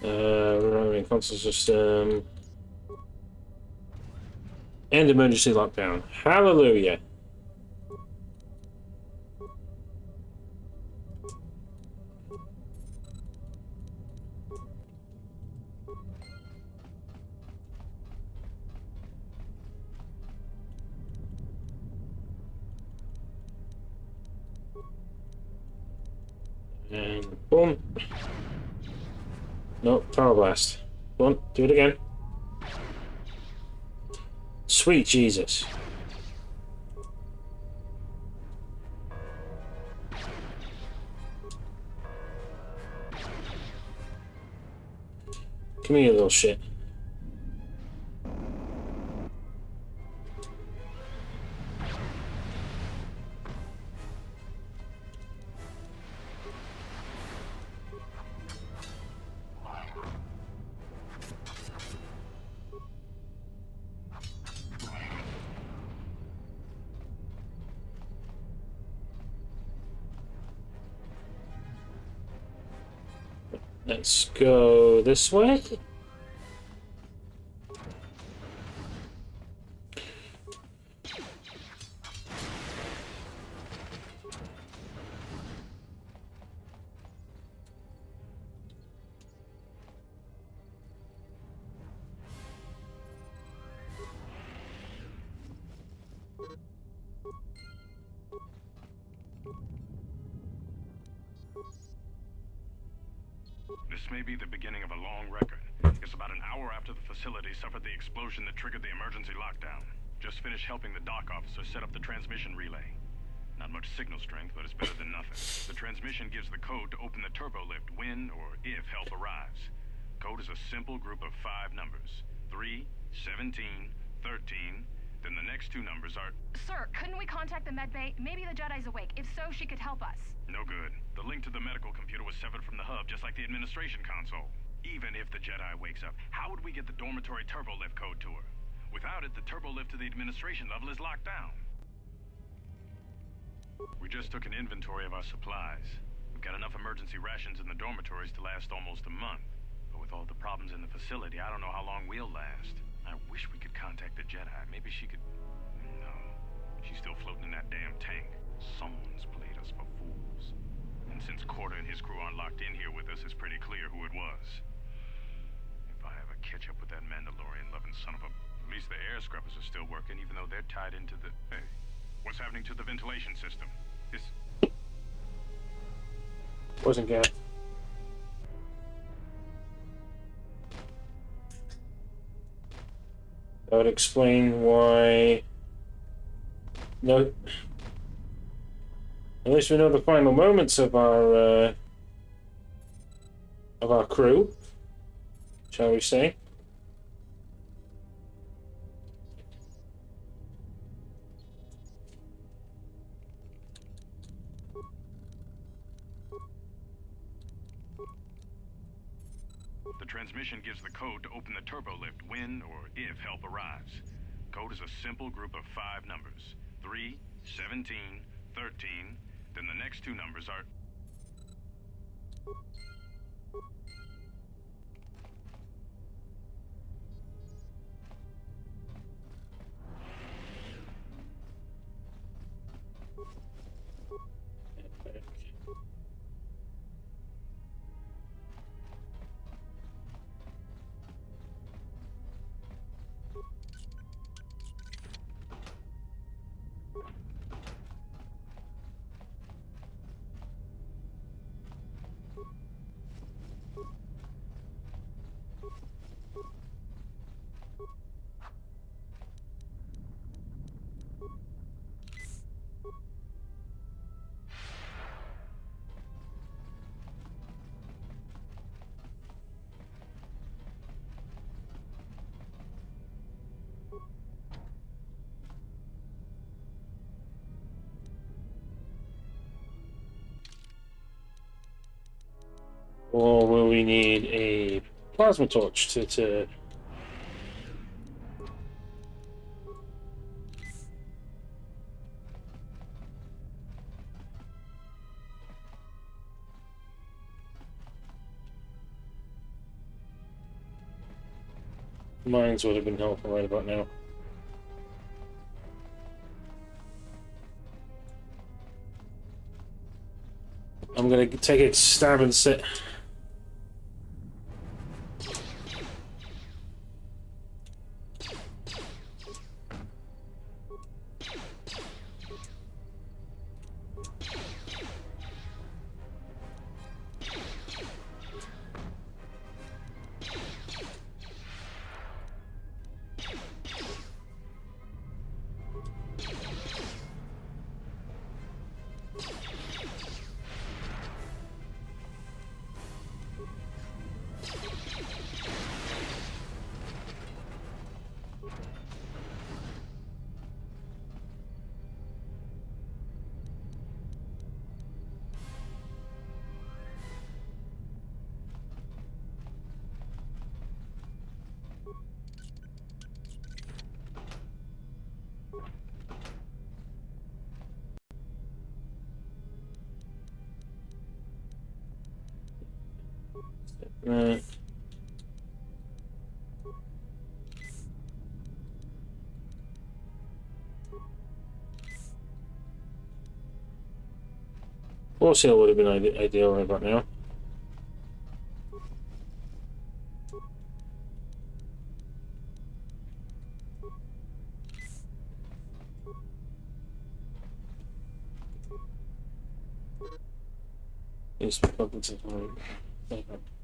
Running console system and emergency lockdown. Hallelujah. And boom. Nope, power blast. Go on, do it again. Sweet Jesus. Come here, you little shit. Let's go this way. This may be the beginning of a long record. It's about an hour after the facility suffered the explosion that triggered the emergency lockdown. Just finished helping the dock officer set up the transmission relay. Not much signal strength, but it's better than nothing. The transmission gives the code to open the turbo lift when or if help arrives. Code is a simple group of 5 numbers. 3, 17, 13. Then the next 2 numbers are... Sir, couldn't we contact the medbay? Maybe the Jedi's awake. If so, she could help us. No good. The link to the medical computer was severed from the hub, just like the administration console. Even if the Jedi wakes up, how would we get the dormitory turbo lift code to her? Without it, the turbo lift to the administration level is locked down. We just took an inventory of our supplies. We've got enough emergency rations in the dormitories to last almost a month. But with all the problems in the facility, I don't know how long we'll last. I wish we could contact the Jedi. Maybe she could... No. She's still floating in that damn tank. Someone's played us for fools. And since Quarter and his crew aren't locked in here with us, it's pretty clear who it was. If I ever catch up with that Mandalorian-loving son of a... At least the air scrubbers are still working, even though they're tied into the... Hey, what's happening to the ventilation system? This... Wasn't good. That would explain why... No... At least we know the final moments of our crew, shall we say. The transmission gives the code to open the turbo lift when or if help arrives. Code is a simple group of 5 numbers. 3, 17, 13. Then the next 2 numbers are... Or will we need a plasma torch to... Mines would have been helpful right about now. I'm gonna take a stab and sit. Force Hill would have been ideal right about now.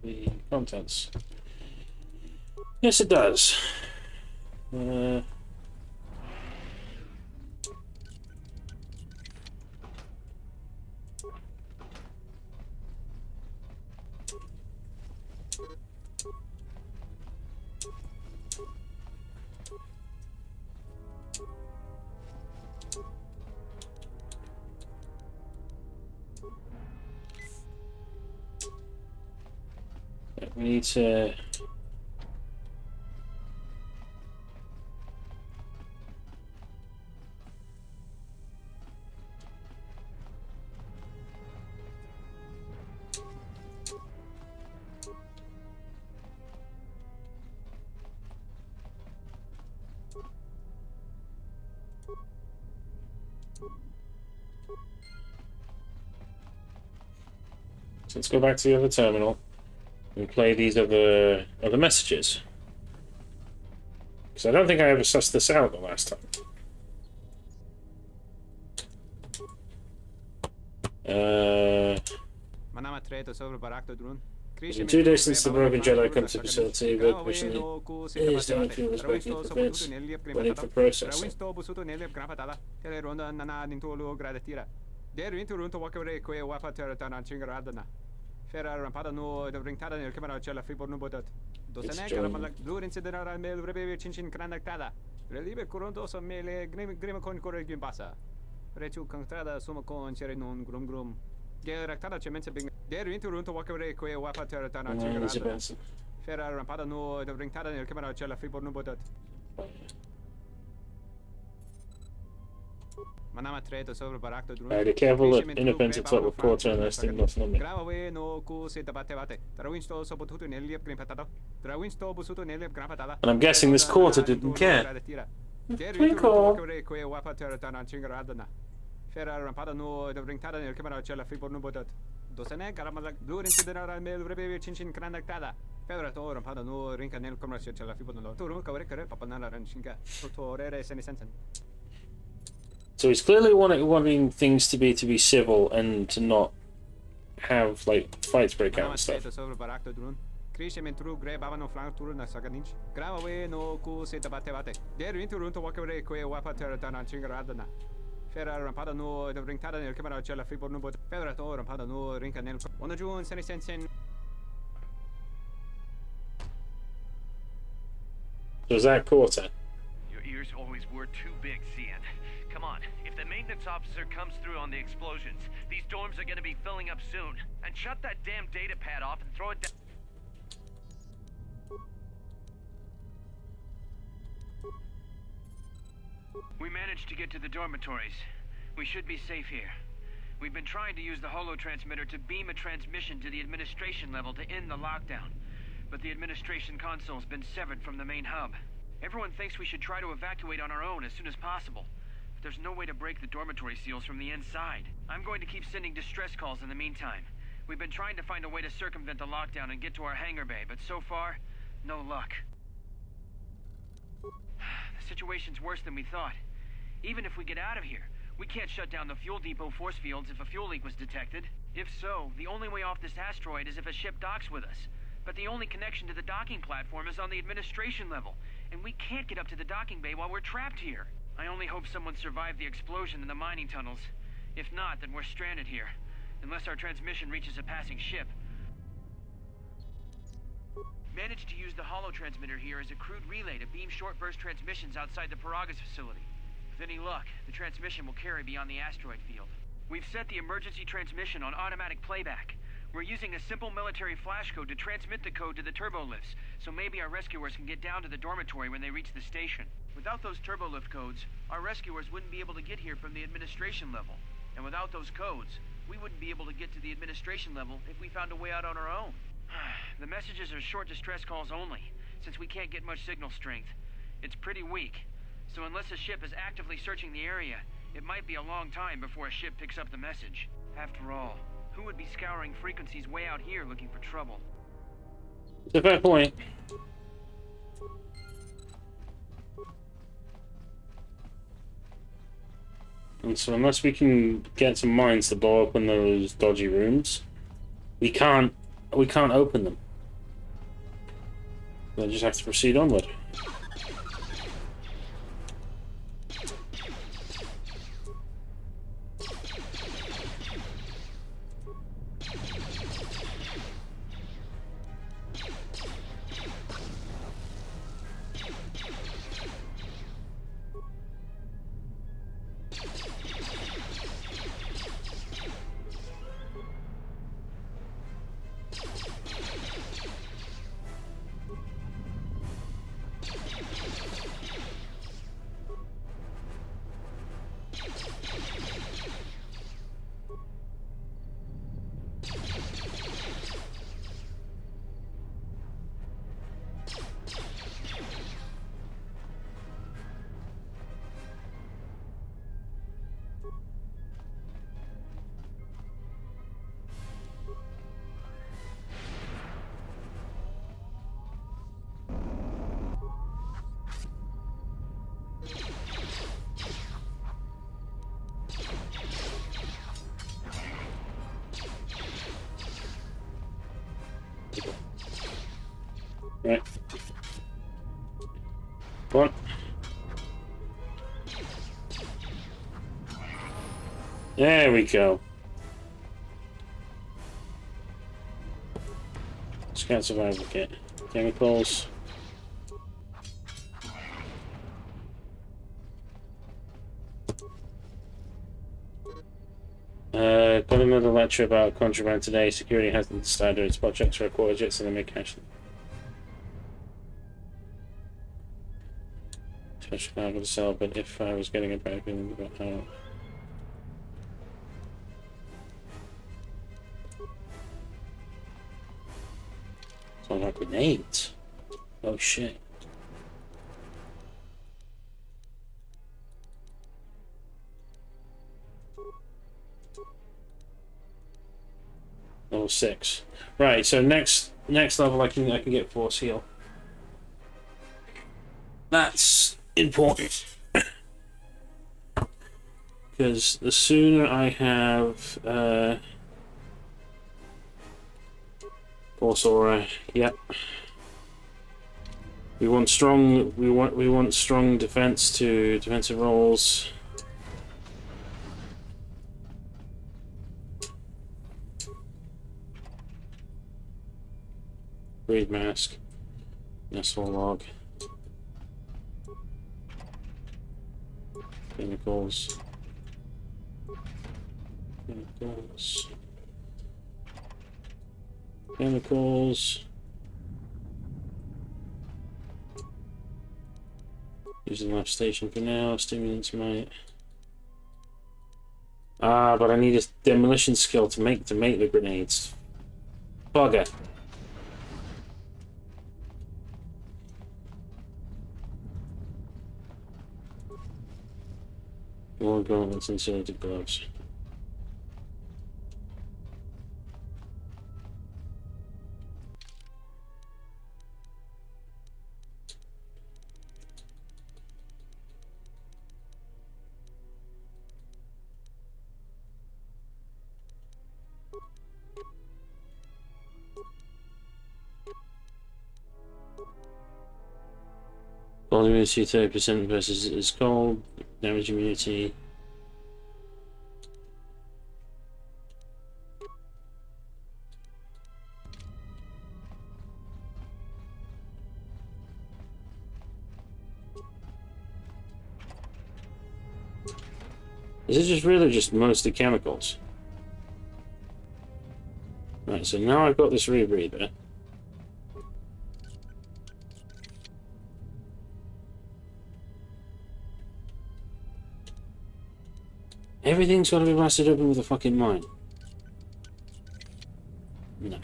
The contents. Yes, it does. We need to... So let's go back to the other terminal and play these other messages. Because I don't think I ever sussed this out the last time. In 2 days since the broken Jedi come to the facility, but recently is down fuel is breaking for bits, waiting for processing. Alright, be careful that independent total quarter and this thing nothing on me. And I'm guessing this quarter didn't care. Twinkle! So he's clearly wanting things to be civil and to not have like fights break out and stuff. So is that quarter? Your ears always were too big, Cian. Come on, if the maintenance officer comes through on the explosions, these dorms are gonna be filling up soon. And shut that damn data pad off and throw it down. We managed to get to the dormitories. We should be safe here. We've been trying to use the holo transmitter to beam a transmission to the administration level to end the lockdown. But the administration console's been severed from the main hub. Everyone thinks we should try to evacuate on our own as soon as possible. But there's no way to break the dormitory seals from the inside. I'm going to keep sending distress calls in the meantime. We've been trying to find a way to circumvent the lockdown and get to our hangar bay, but so far, no luck. The situation's worse than we thought. Even if we get out of here, we can't shut down the fuel depot force fields if a fuel leak was detected. If so, the only way off this asteroid is if a ship docks with us. But the only connection to the docking platform is on the administration level, and we can't get up to the docking bay while we're trapped here. I only hope someone survived the explosion in the mining tunnels. If not, then we're stranded here, unless our transmission reaches a passing ship. Managed to use the holo transmitter here as a crude relay to beam short burst transmissions outside the Paragas facility. With any luck, the transmission will carry beyond the asteroid field. We've set the emergency transmission on automatic playback. We're using a simple military flash code to transmit the code to the turbolifts, so maybe our rescuers can get down to the dormitory when they reach the station. Without those turbolift codes, our rescuers wouldn't be able to get here from the administration level. And without those codes, we wouldn't be able to get to the administration level if we found a way out on our own. The messages are short distress calls only, since we can't get much signal strength. It's pretty weak, so unless a ship is actively searching the area, it might be a long time before a ship picks up the message. After all, who would be scouring frequencies way out here looking for trouble? It's a fair point. And so unless we can get some mines to blow open those dodgy rooms, we can't open them. We'll just have to proceed onward. Right. Come on. There we go. Scout survival kit. Chemicals. Got another lecture about contraband today. Security hasn't decided its projects for quarter jets, so they may cash them. Special cargo to sell, but if I was getting a better feeling about how. Sound like grenades. Oh shit. Level 6. Right, so next level I can get force heal. That's important. Because the sooner I have force aura, yep. We want strong defense to defensive rolls. Breed mask. Missile log. Chemicals. Chemicals. Chemicals. Using left station for now. Stimulants might. Ah, but I need a demolition skill to make the grenades. Bugger. More gauntlets, insulated gloves. Cold immunity 30% versus is cold. Damage immunity. Is it just really just mostly chemicals? Right, so now I've got this rebreather. Everything's got to be blasted open with a fucking mine. No.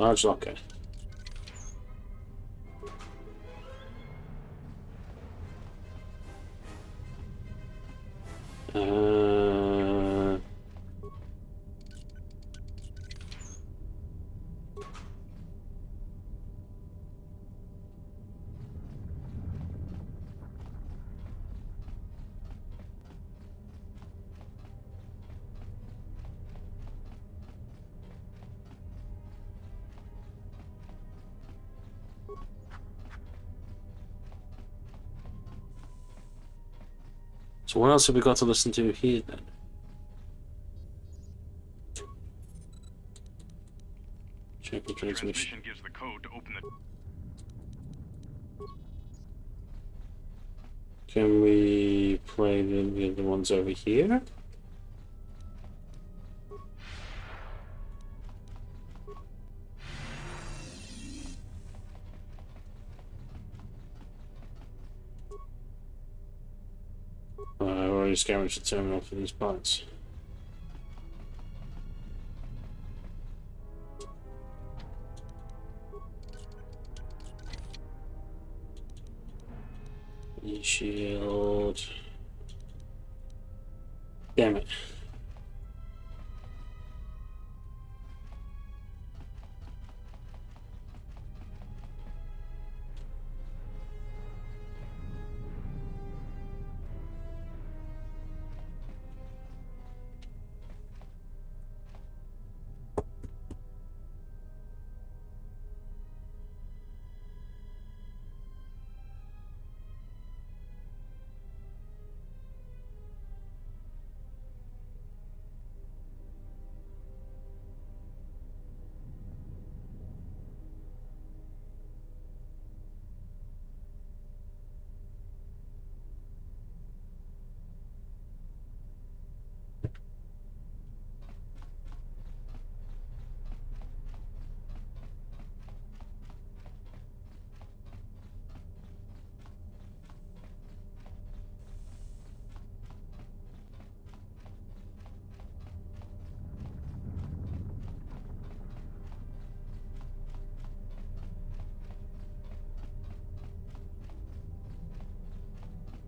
Large locker. So what else have we got to listen to here then? Check the transmission. Gives the code to open the... Can we play the ones over here? I've already scavenged the terminal for these parts. E-shield. Damn it.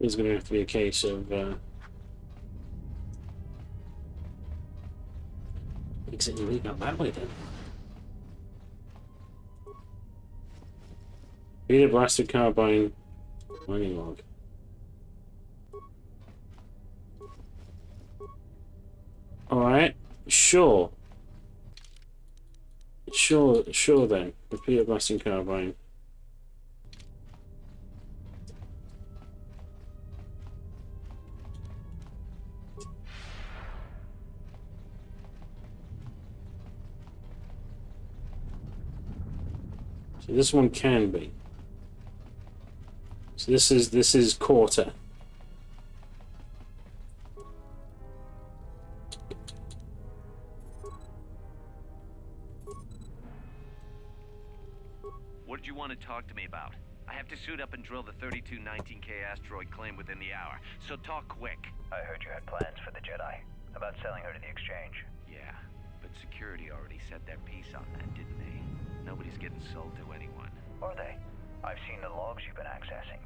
It's going to have to be a case of exiting leak out that way then. Read a blasted carbine mining log. Alright, sure. Sure then. Repeat a blasting carbine. So this one can be. So this is quarter. What did you want to talk to me about? I have to suit up and drill the 3219K asteroid claim within the hour, so talk quick. I heard you had plans for the Jedi. About selling her to the exchange. Yeah, but security already set their piece on that, didn't they? Nobody's getting sold to anyone. Are they? I've seen the logs you've been accessing.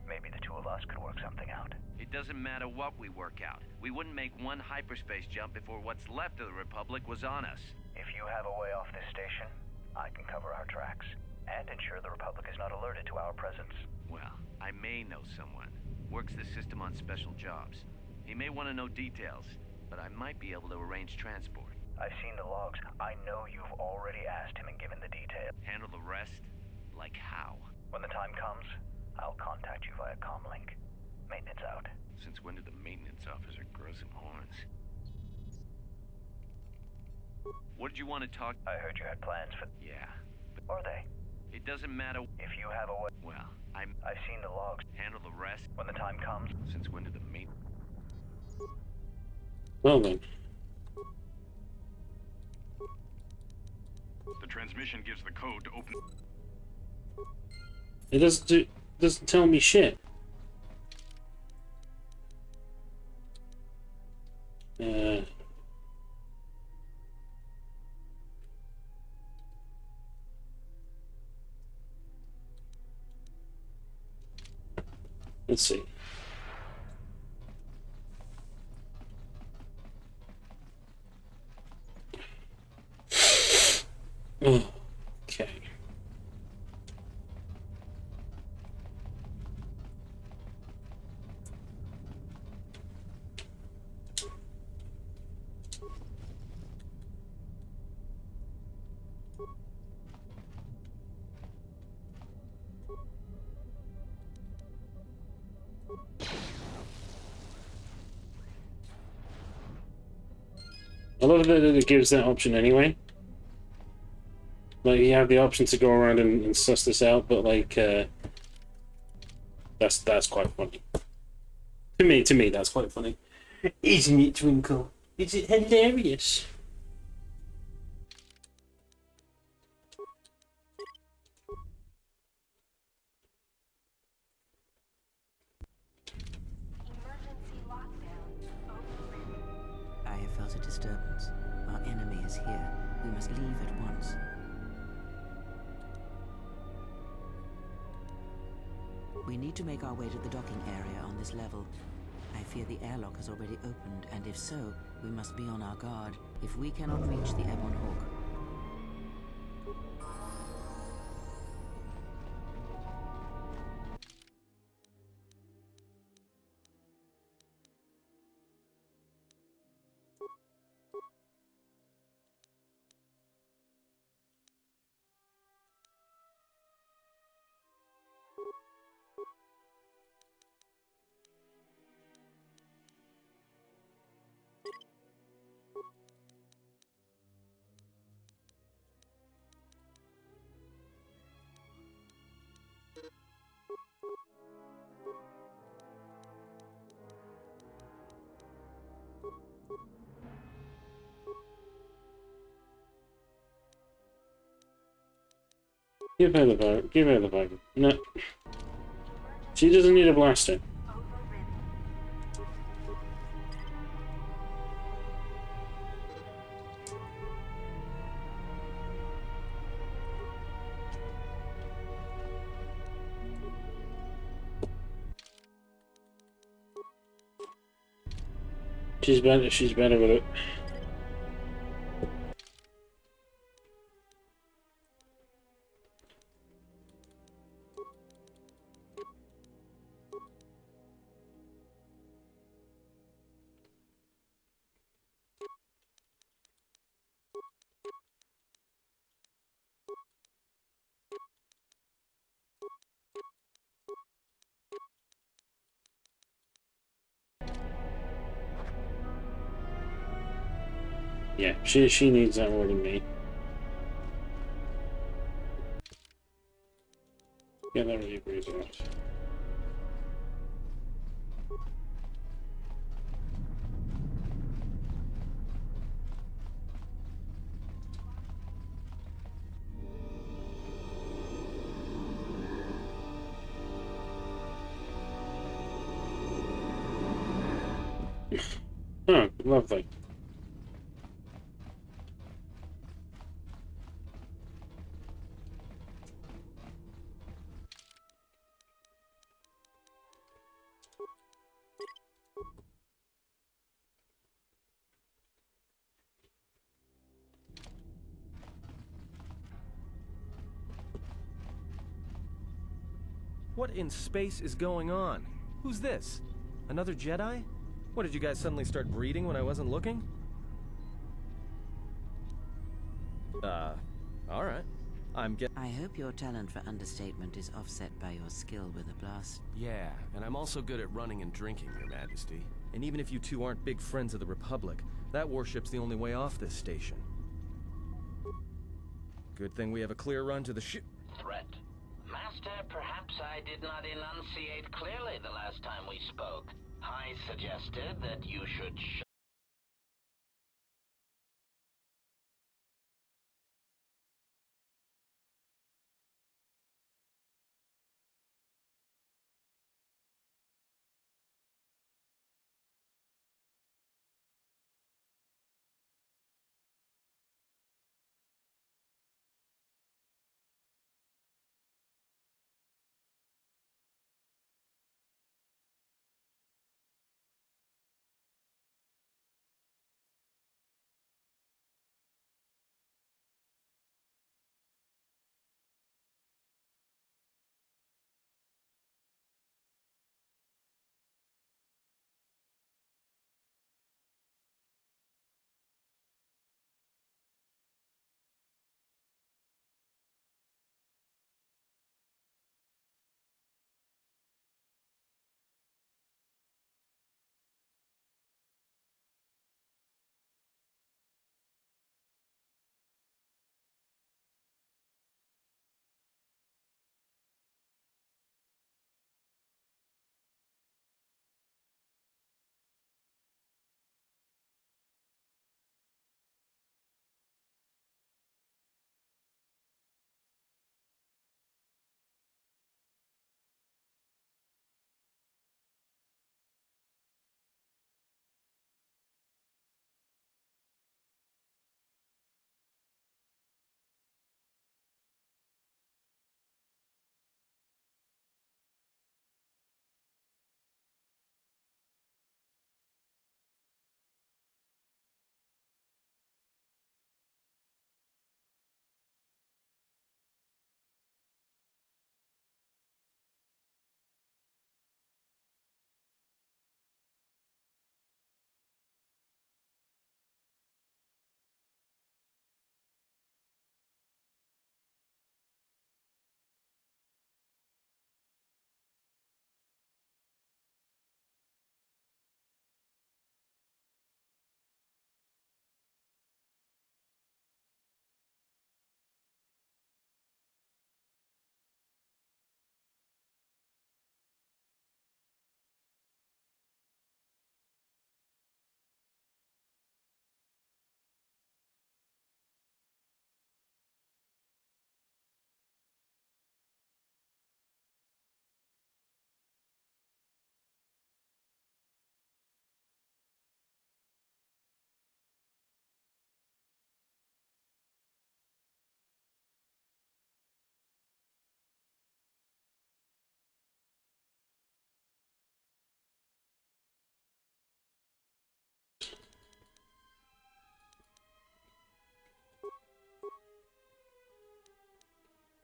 Maybe the two of us could work something out. It doesn't matter what we work out. We wouldn't make one hyperspace jump before what's left of the Republic was on us. If you have a way off this station, I can cover our tracks. And ensure the Republic is not alerted to our presence. Well, I may know someone. Works the system on special jobs. He may want to know details, but I might be able to arrange transport. I've seen the logs. I know you've already asked him and given the details. Handle the rest? Like how? When the time comes, I'll contact you via comlink. Maintenance out. Since when did the maintenance officer grow some horns? What did you want to talk? I heard you had plans for... Yeah. Are they? It doesn't matter. If you have a way... Well, I've seen the logs. Handle the rest? When the time comes. Since when did the main... Well then. The transmission gives the code to open... It doesn't tell me shit. Let's see. Okay. I love that it gives that option anyway. Like, you have the option to go around and suss this out, but like, that's quite funny. To me, that's quite funny. Isn't it, Twinkle? Is it hilarious? Emergency lockdown overridden. I have felt a disturbance. Our enemy is here. We must leave at once. We need to make our way to the docking area on this level. I fear the airlock has already opened, and if so, we must be on our guard. If we cannot reach the Ebon Hawk, Give her the bag. Give her the bag. No. She doesn't need a blaster. She's better. She's better with it. Yeah, she needs that more than me. Yeah, that really agrees with that. Oh, lovely. What in space is going on? Who's this? Another Jedi? What, did you guys suddenly start breeding when I wasn't looking? Alright. I hope your talent for understatement is offset by your skill with a blast. Yeah, and I'm also good at running and drinking, Your Majesty. And even if you two aren't big friends of the Republic, that warship's the only way off this station. Good thing we have a clear run to the ship. Threat. Master, perhaps I did not enunciate clearly the last time we spoke. I suggested that you should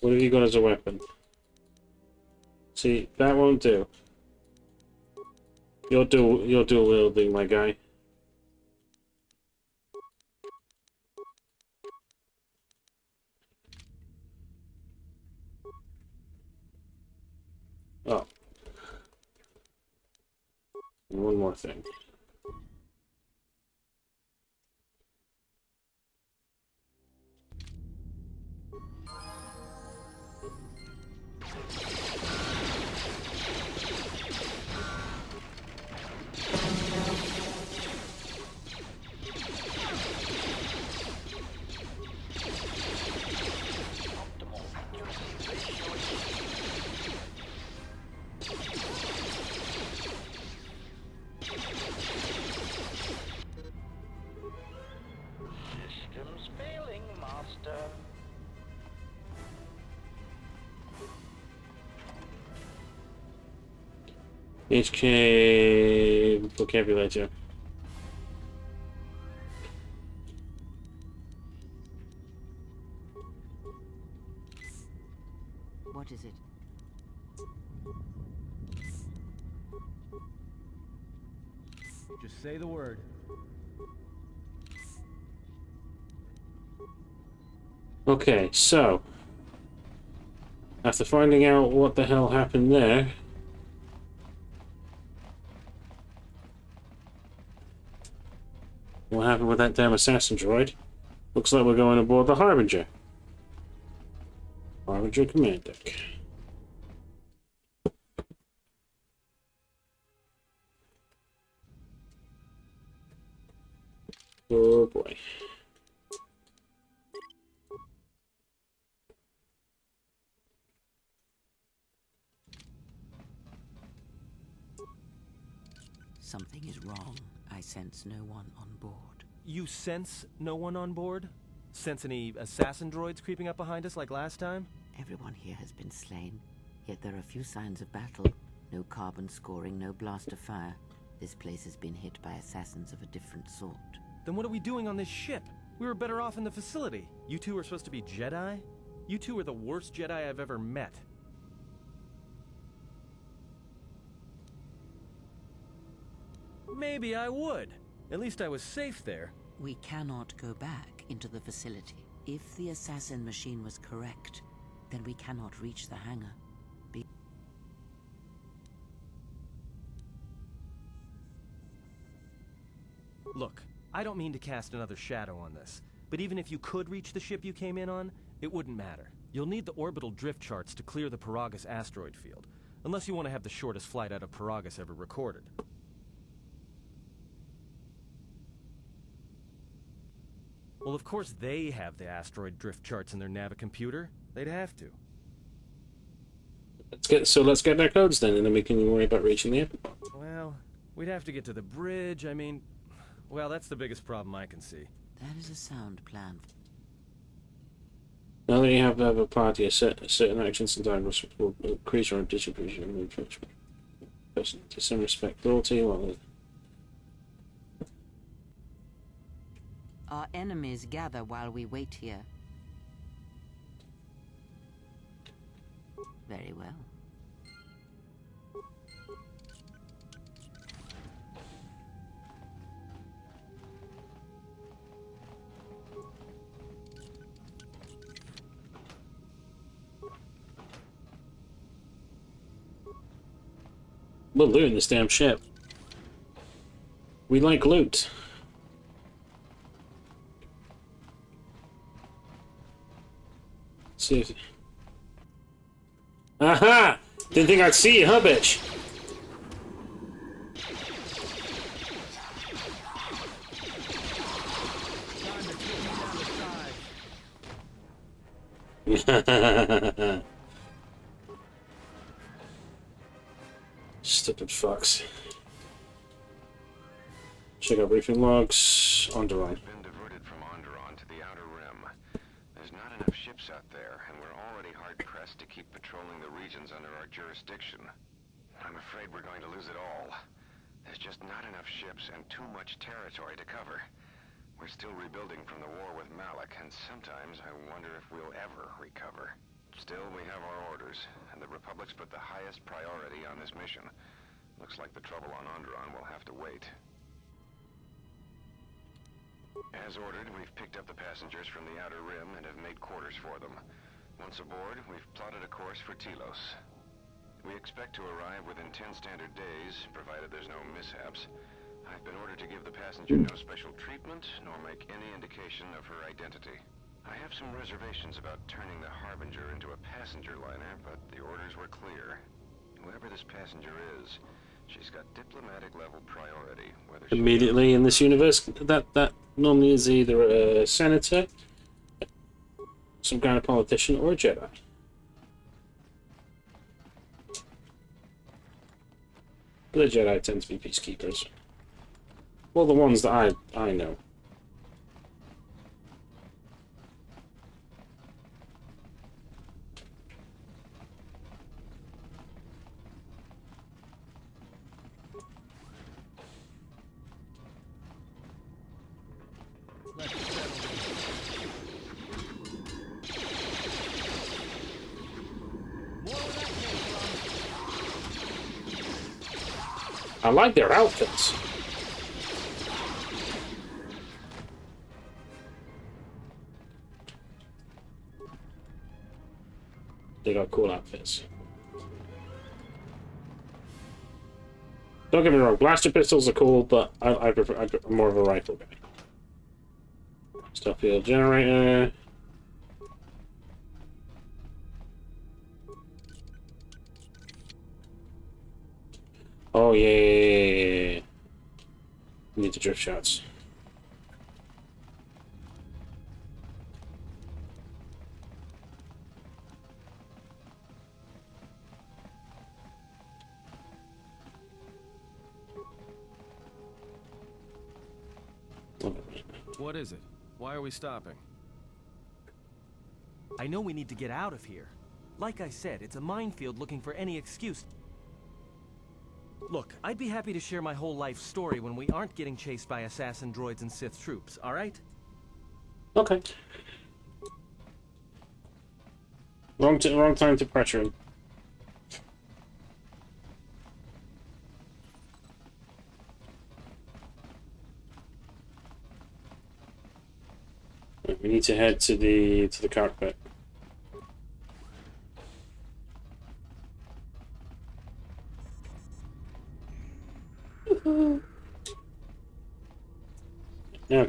What have you got as a weapon? See, that won't do. You're dual wielding, my guy. Oh. And one more thing. Systems failing, Master. HK vocabulator. What is it? Just say the word. Okay, so after finding out what the hell happened there, what happened with that damn assassin droid, looks like we're going aboard the Harbinger. Harbinger command deck. Oh boy. Something is wrong. I sense no one on board. You sense no one on board? Sense any assassin droids creeping up behind us like last time? Everyone here has been slain, yet there are few signs of battle. No carbon scoring, no blaster fire. This place has been hit by assassins of a different sort. Then what are we doing on this ship? We were better off in the facility. You two are supposed to be Jedi? You two are the worst Jedi I've ever met. Maybe I would. At least I was safe there. We cannot go back into the facility. If the assassin machine was correct, then we cannot reach the hangar. Look, I don't mean to cast another shadow on this, but even if you could reach the ship you came in on, it wouldn't matter. You'll need the orbital drift charts to clear the Paragus asteroid field, unless you want to have the shortest flight out of Paragus ever recorded. Well, of course they have the asteroid drift charts in their Navicomputer. They'd have to. Let's get their codes then, and then we can worry about reaching the airport. Well, we'd have to get to the bridge. I mean, well, that's the biggest problem I can see. That is a sound plan. Now that you have to have a party, certain actions sometimes will increase or decrease your mood person to some respect. Loyalty, well, Our enemies gather while we wait here. Very well. we're looting this damn ship. We like loot. See if... Aha! Didn't think I'd see you, huh, bitch? Stupid fucks. Check out briefing logs. Onderon. Been diverted from Onderon to the Outer Rim. There's not enough ships out there, and we're already hard-pressed to keep patrolling the regions under our jurisdiction. I'm afraid we're going to lose it all. There's just not enough ships and too much territory to cover. We're still rebuilding from the war with Malak, and sometimes I wonder if we'll ever recover. Still, we have our orders, and the Republic's put the highest priority on this mission. Looks like the trouble on Onderon will have to wait. As ordered, we've picked up the passengers from the Outer Rim and have made quarters for them. Once aboard, we've plotted a course for Telos. We expect to arrive within 10 standard days, provided there's no mishaps. I've been ordered to give the passenger no special treatment, nor make any indication of her identity. I have some reservations about turning the Harbinger into a passenger liner, but the orders were clear. Whoever this passenger is, she's got diplomatic level priority. Whether immediately in this universe, that normally is either a senator, some kind of politician, or a Jedi. The Jedi tend to be peacekeepers. Well, the ones that I know. I like their outfits. They got cool outfits. Don't get me wrong, blaster pistols are cool, but I'm more of a rifle guy. Starfield generator. Oh yeah. Need the drift shots. What is it? Why are we stopping? I know we need to get out of here. Like I said, it's a minefield looking for any excuse. Look, I'd be happy to share my whole life story when we aren't getting chased by assassin droids and Sith troops, alright? Okay. Wrong time to pressure him. We need to head to the cockpit. Now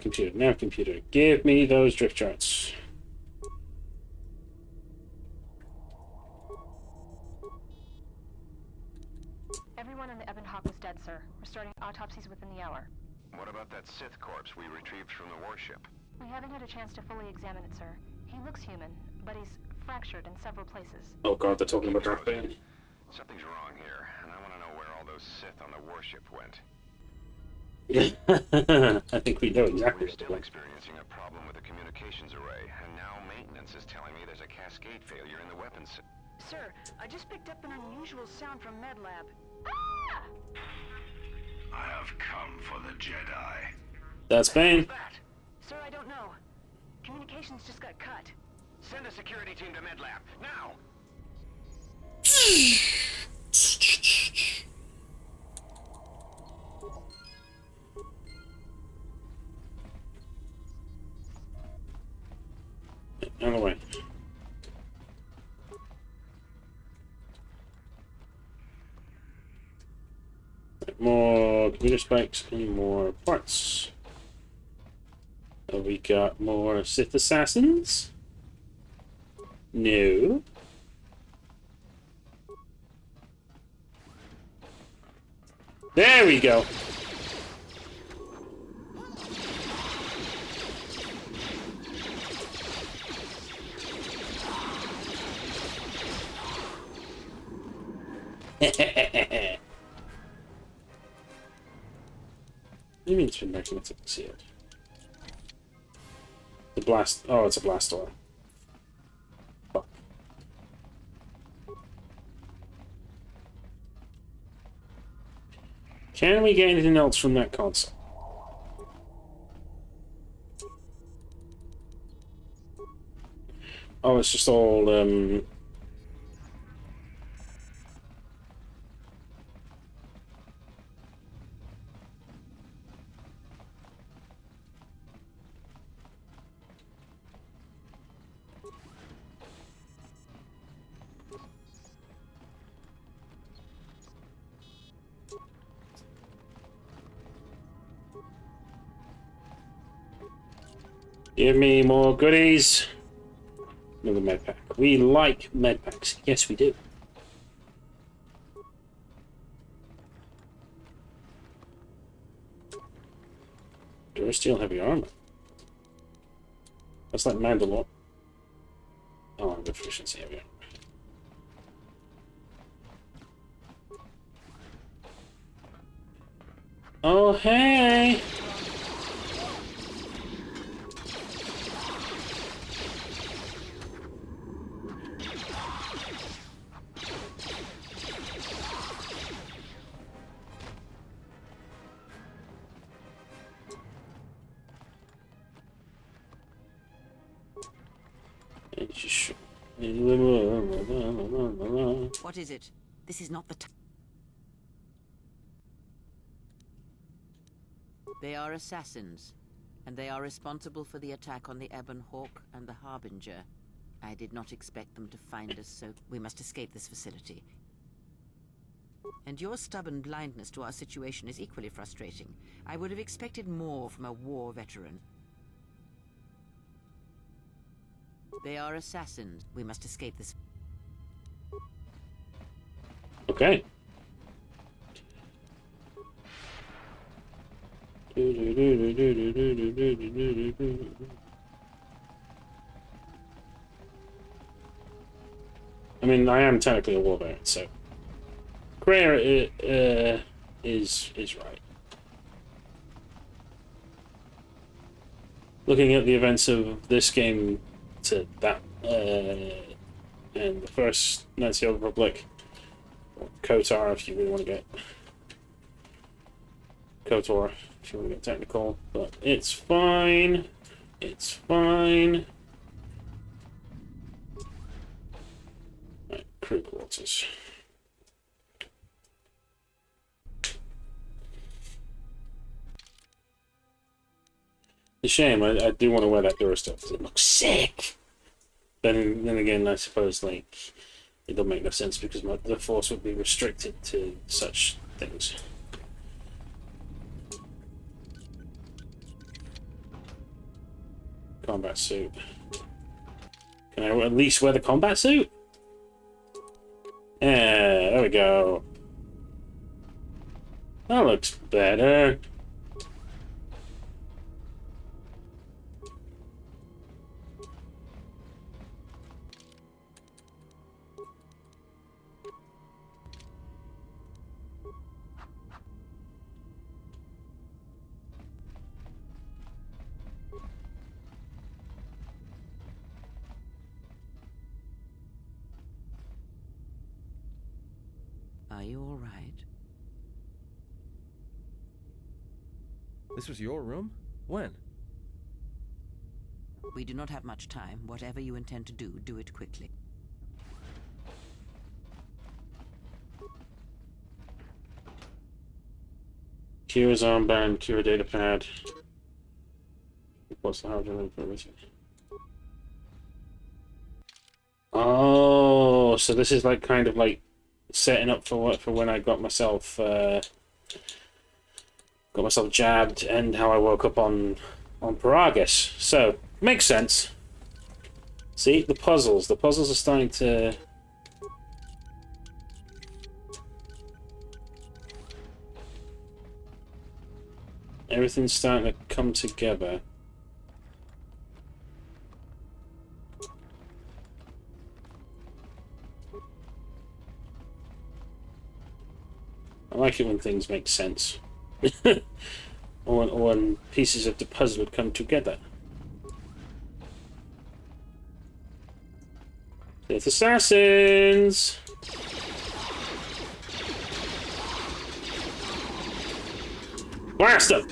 computer, give me those drift charts. Everyone in the Ebon Hawk is dead, sir. We're starting autopsies within the hour. What about that Sith corpse we retrieved from the warship? We haven't had a chance to fully examine it, sir. He looks human, but he's fractured in several places. Oh god, they're talking about Darth Bane. Something's wrong here, and I want to know where all those Sith on the warship went. I think we know exactly. We're still experiencing a problem with the communications array, and now maintenance is telling me there's a cascade failure in the weapons. Sir, I just picked up an unusual sound from MedLab. Ah! I have come for the Jedi. That's Bane. Sir, I don't know. Communications just got cut. Send a security team to MedLab, now! On the way. More computer spikes and more parts. We got more Sith assassins? No. There we go. What do you mean it's been magnetically sealed? The blast. Oh, it's a blast door. Fuck. Can we get anything else from that console? Oh, it's just all give me more goodies. Another med pack. We like med packs. Yes, we do. Durasteel heavy armor. That's like Mandalore. Oh, good efficiency heavy armor. Oh, hey! What is it? This is not the time. They are assassins, and they are responsible for the attack on the Ebon Hawk and the Harbinger. I did not expect them to find us, so we must escape this facility. And your stubborn blindness to our situation is equally frustrating. I would have expected more from a war veteran. They are assassins. We must escape this. Okay. I mean, I am technically a war veteran, so Kreia is right. Looking at the events of this game to that and the first Knights of the Old Republic, or KOTOR if you really want to get KOTOR if you want to get technical, but it's fine. It's fine. Right, crew quarters. It's a shame. I do want to wear that Durasteel because it looks sick. Then again, I suppose like it don't make no sense because the force would be restricted to such things. Combat suit. Can I at least wear the combat suit? Yeah, there we go. That looks better. Are you all right? This was your room? When? We do not have much time. Whatever you intend to do, do it quickly. Kira's armband, Kira datapad. What's the hard drive for everything? Oh, so this is like kind of like setting up for when I got myself jabbed and how I woke up on Peragus. So makes sense. See the puzzles are starting to everything's starting to come together. I like it when things make sense. or when pieces of the puzzle would come together. It's assassins! Blast them!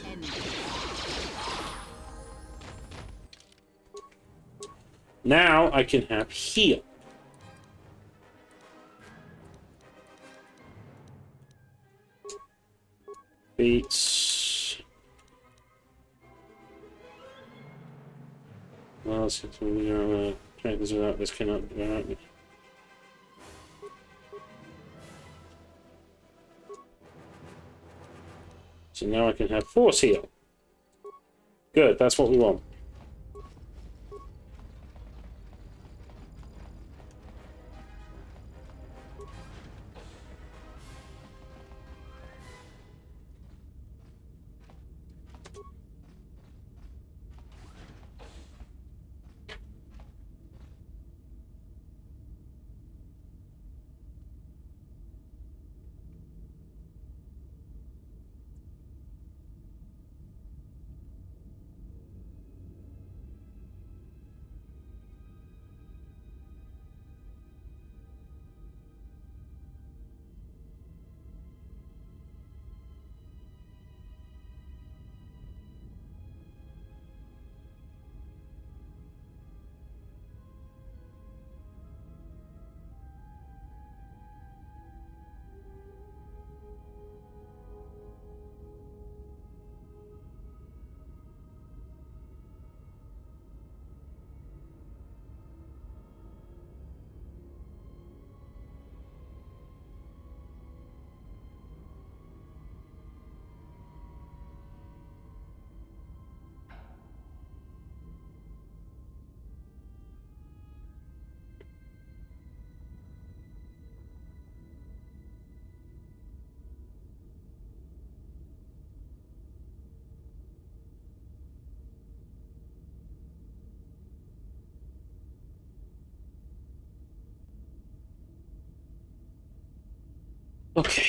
Now I can have heal. Beats. Well, let's get to characters without this cannot be right. So now I can have force heal. Good, that's what we want. Okay.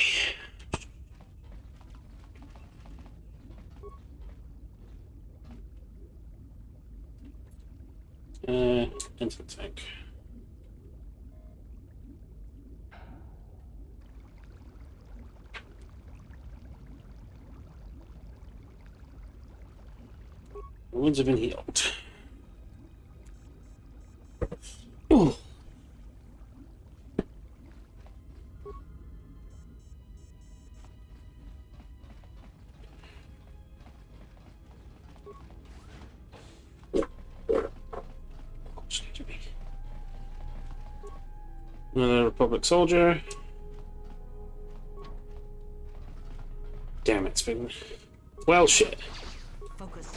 Into the tank. The wounds have been healed. Ooh. Another Republic soldier. Damn it, it's been... Well, shit. Focus.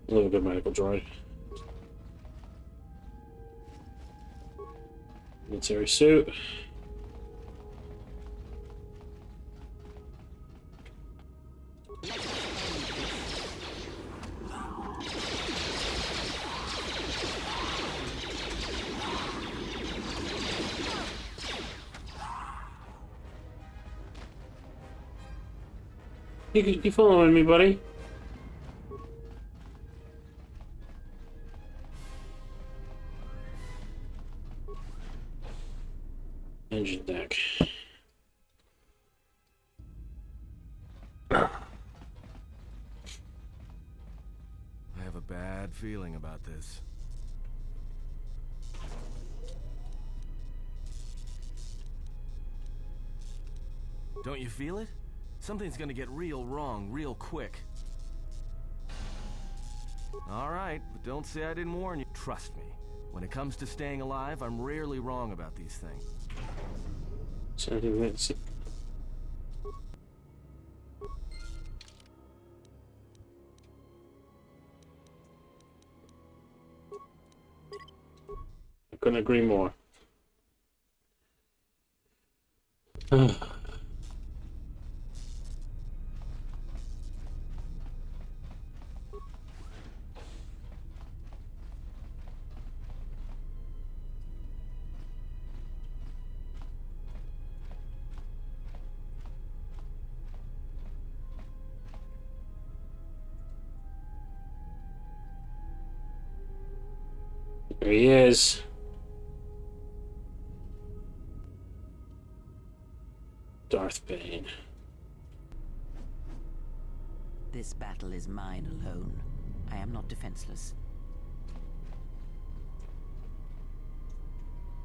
Love a good medical droid. Military suit. You following me, buddy? Engine deck. I have a bad feeling about this. Don't you feel it? Something's gonna get real wrong real quick. Alright, but don't say I didn't warn you. Trust me, when it comes to staying alive, I'm rarely wrong about these things. Something that's... I couldn't agree more. There he is. Darth Bane. This battle is mine alone. I am not defenseless.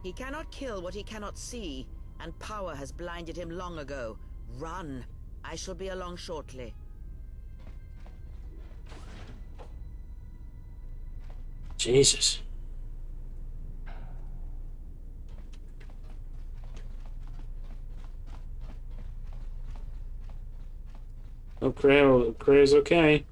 He cannot kill what he cannot see, and power has blinded him long ago. Run! I shall be along shortly. Jesus. Oh, Cray's okay.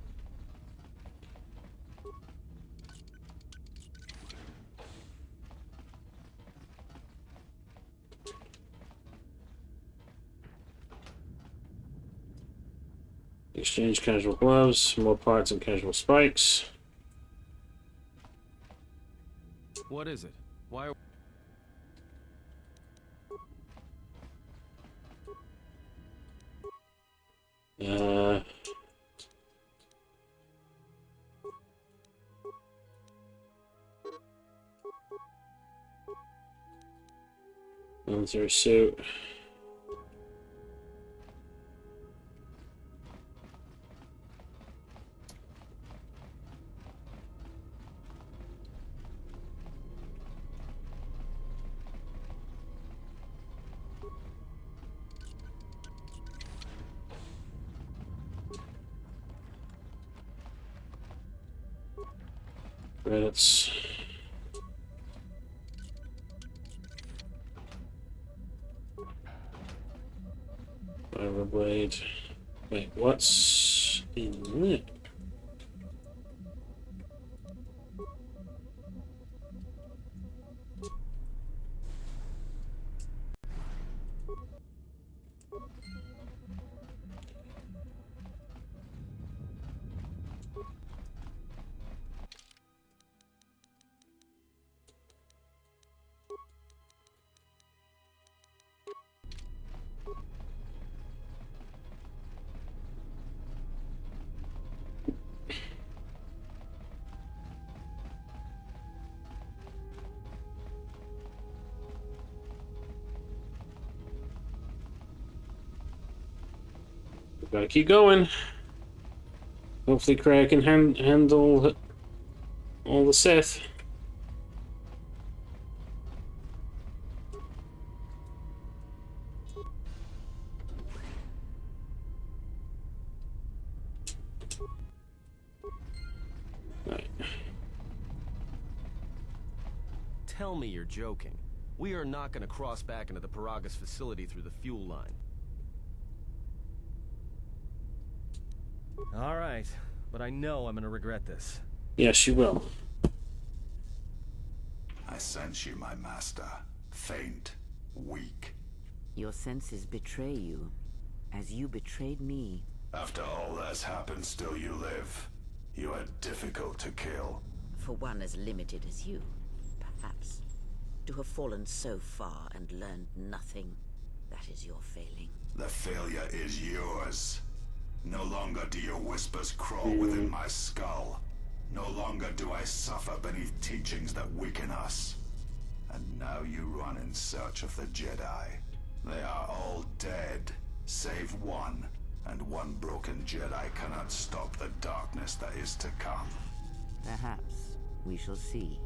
Exchange casual gloves, more parts and casual spikes. What is it? Why? Military suit. Credits. Fiberblade. Wait, what's in it? Gotta keep going. Hopefully Cray can handle all the Sith. Right. Tell me you're joking. We are not going to cross back into the Paragus facility through the fuel line. All right, but I know I'm gonna regret this. Yes, you will. I sense you, my master. Faint, weak. Your senses betray you, as you betrayed me. After all that's happened, still you live. You are difficult to kill. For one as limited as you, perhaps. To have fallen so far and learned nothing, that is your failing. The failure is yours. No longer do your whispers crawl within my skull. No longer do I suffer beneath teachings that weaken us. And now you run in search of the Jedi. They are all dead, save one. And one broken Jedi cannot stop the darkness that is to come. Perhaps we shall see.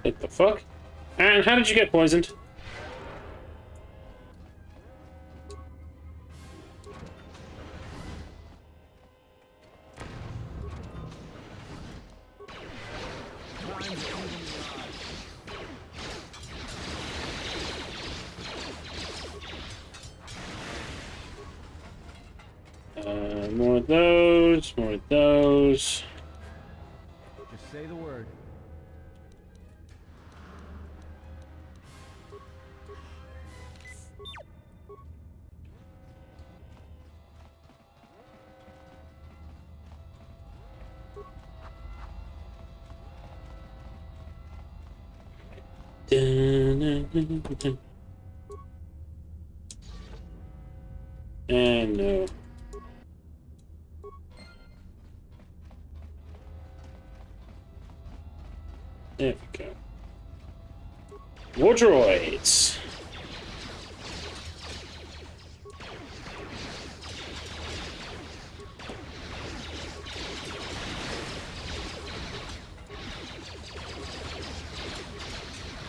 What the fuck? And how did you get poisoned? More of those, more of those. Just say the word. And no. There we go. War droids.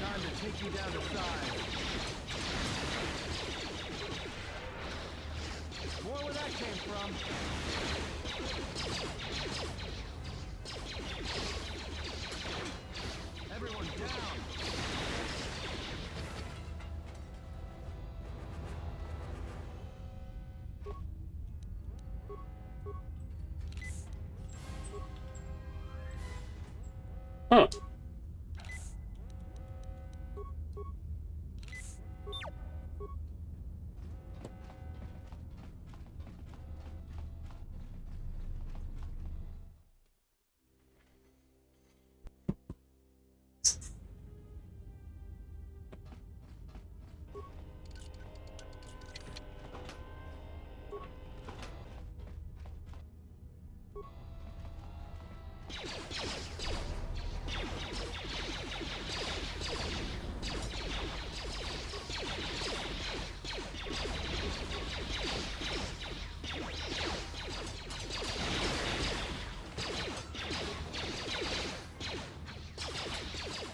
Time to take you down to size. More where that came from. Everyone down. Huh.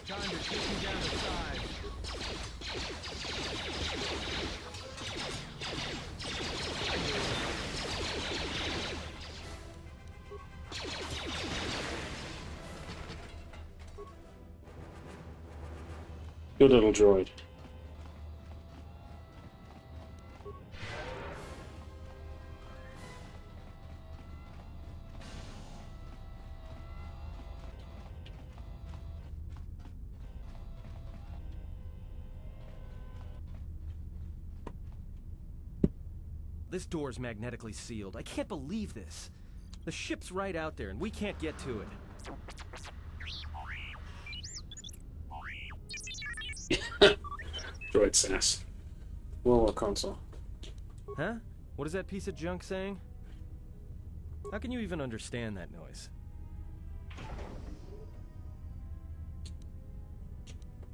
Time to take you down to size. Good little droid. This door's magnetically sealed. I can't believe this. The ship's right out there, and we can't get to it. Droid sass. War console. Huh? What is that piece of junk saying? How can you even understand that noise?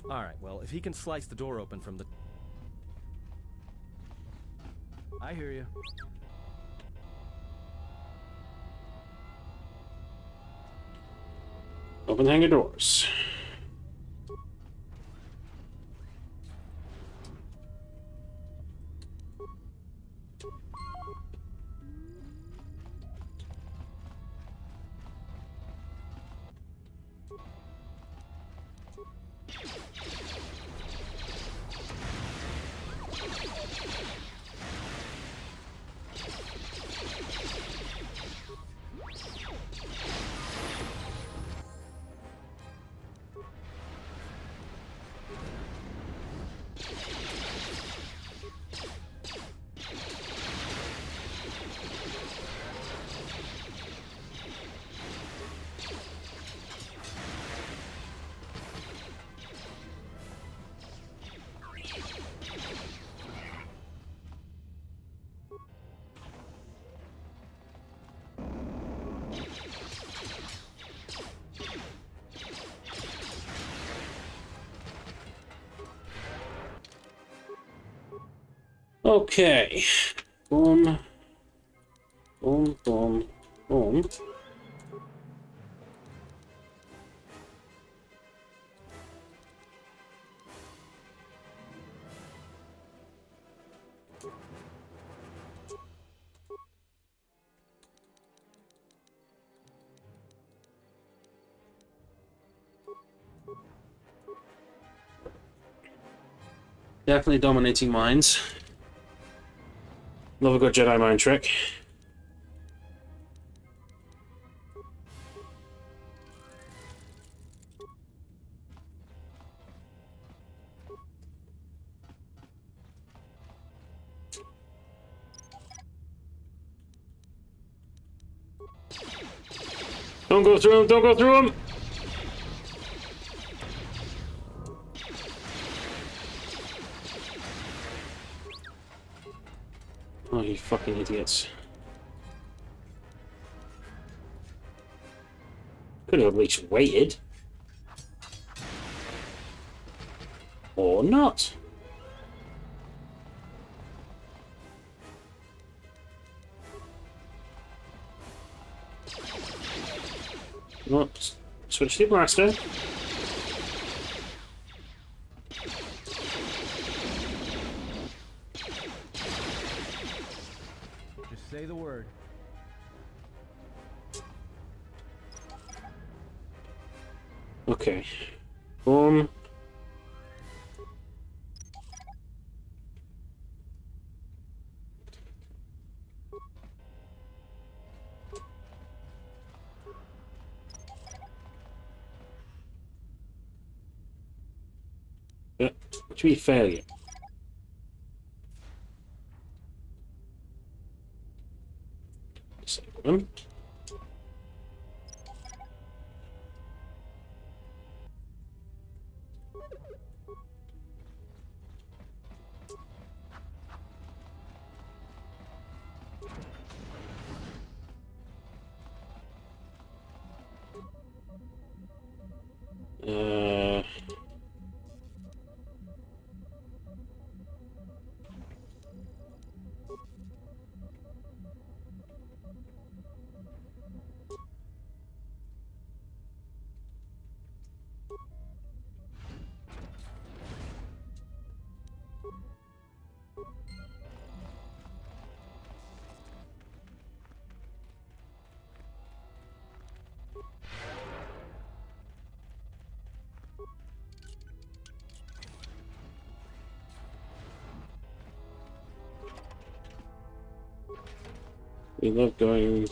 Alright, well, if he can slice the door open from the... I hear you. Open hangar doors. Okay. Boom. Boom, boom, boom. Definitely dominating minds. Love a good Jedi mind trick. Don't go through him, don't go through him! Oh, you fucking idiots. Could have at least waited. Or not. Oops. Switch to blaster. Just say the word. Okay. Boom. To be failure. Disable them. We love going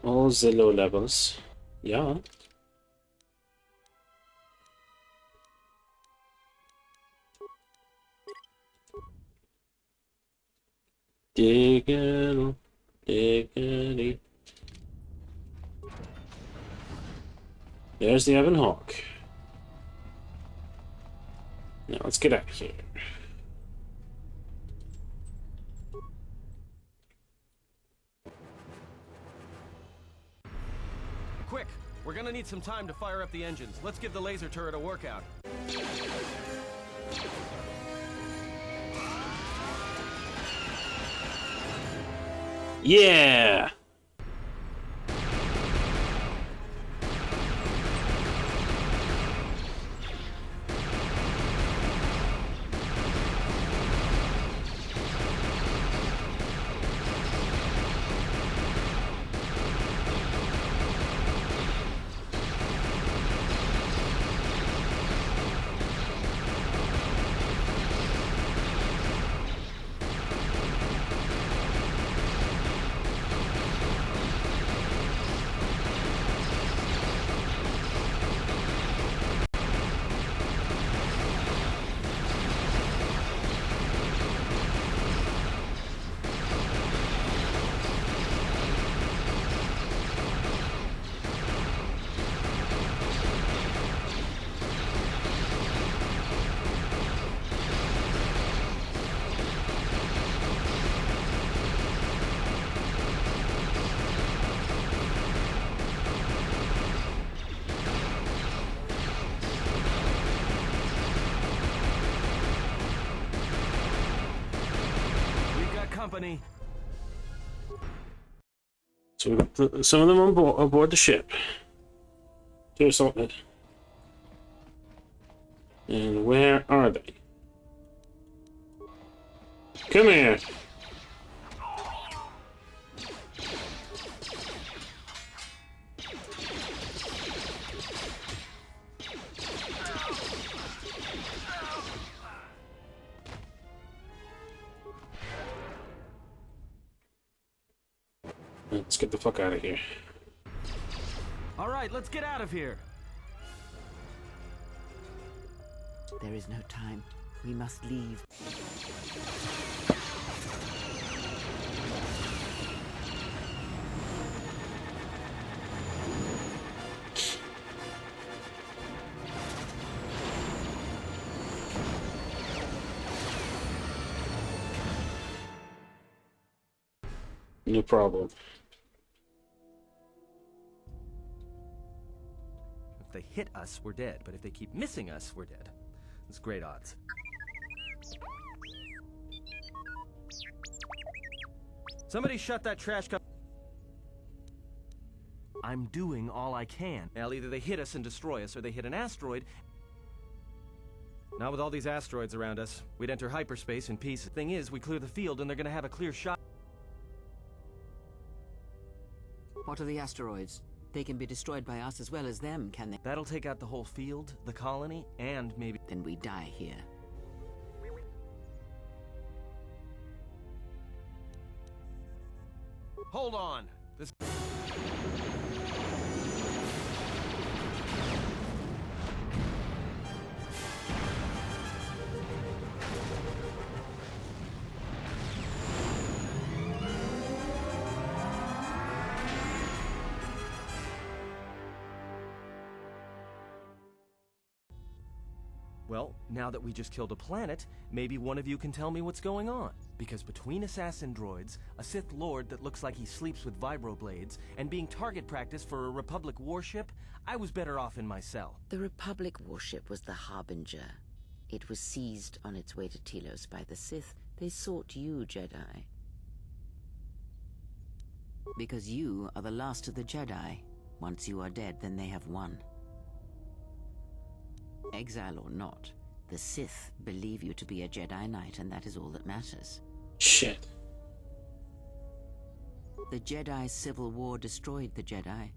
all the low levels. Yeah. Diggity, diggity. There's the Ebon Hawk. Now let's get out of here. Quick! We're gonna need some time to fire up the engines. Let's give the laser turret a workout. Yeah! Company. So we got some of them on aboard the ship. Two assaulted. And where are they? Come here. Let's get the fuck out of here. All right, let's get out of here. There is no time. We must leave. No problem. If they hit us, we're dead. But if they keep missing us, we're dead. It's great odds. Somebody shut that trash cup. I'm doing all I can. Now, either they hit us and destroy us, or they hit an asteroid. Not with all these asteroids around us. We'd enter hyperspace in peace. Thing is, we clear the field and they're gonna have a clear shot. What are the asteroids? They can be destroyed by us as well as them, can they? That'll take out the whole field, the colony, and maybe... Then we die here. Hold on! This... Well, now that we just killed a planet, maybe one of you can tell me what's going on. Because between assassin droids, a Sith Lord that looks like he sleeps with vibroblades, and being target practice for a Republic warship, I was better off in my cell. The Republic warship was the Harbinger. It was seized on its way to Telos by the Sith. They sought you, Jedi. Because you are the last of the Jedi. Once you are dead, then they have won. Exile or not, the Sith believe you to be a Jedi Knight, and that is all that matters. Shit. The Jedi Civil War destroyed the Jedi.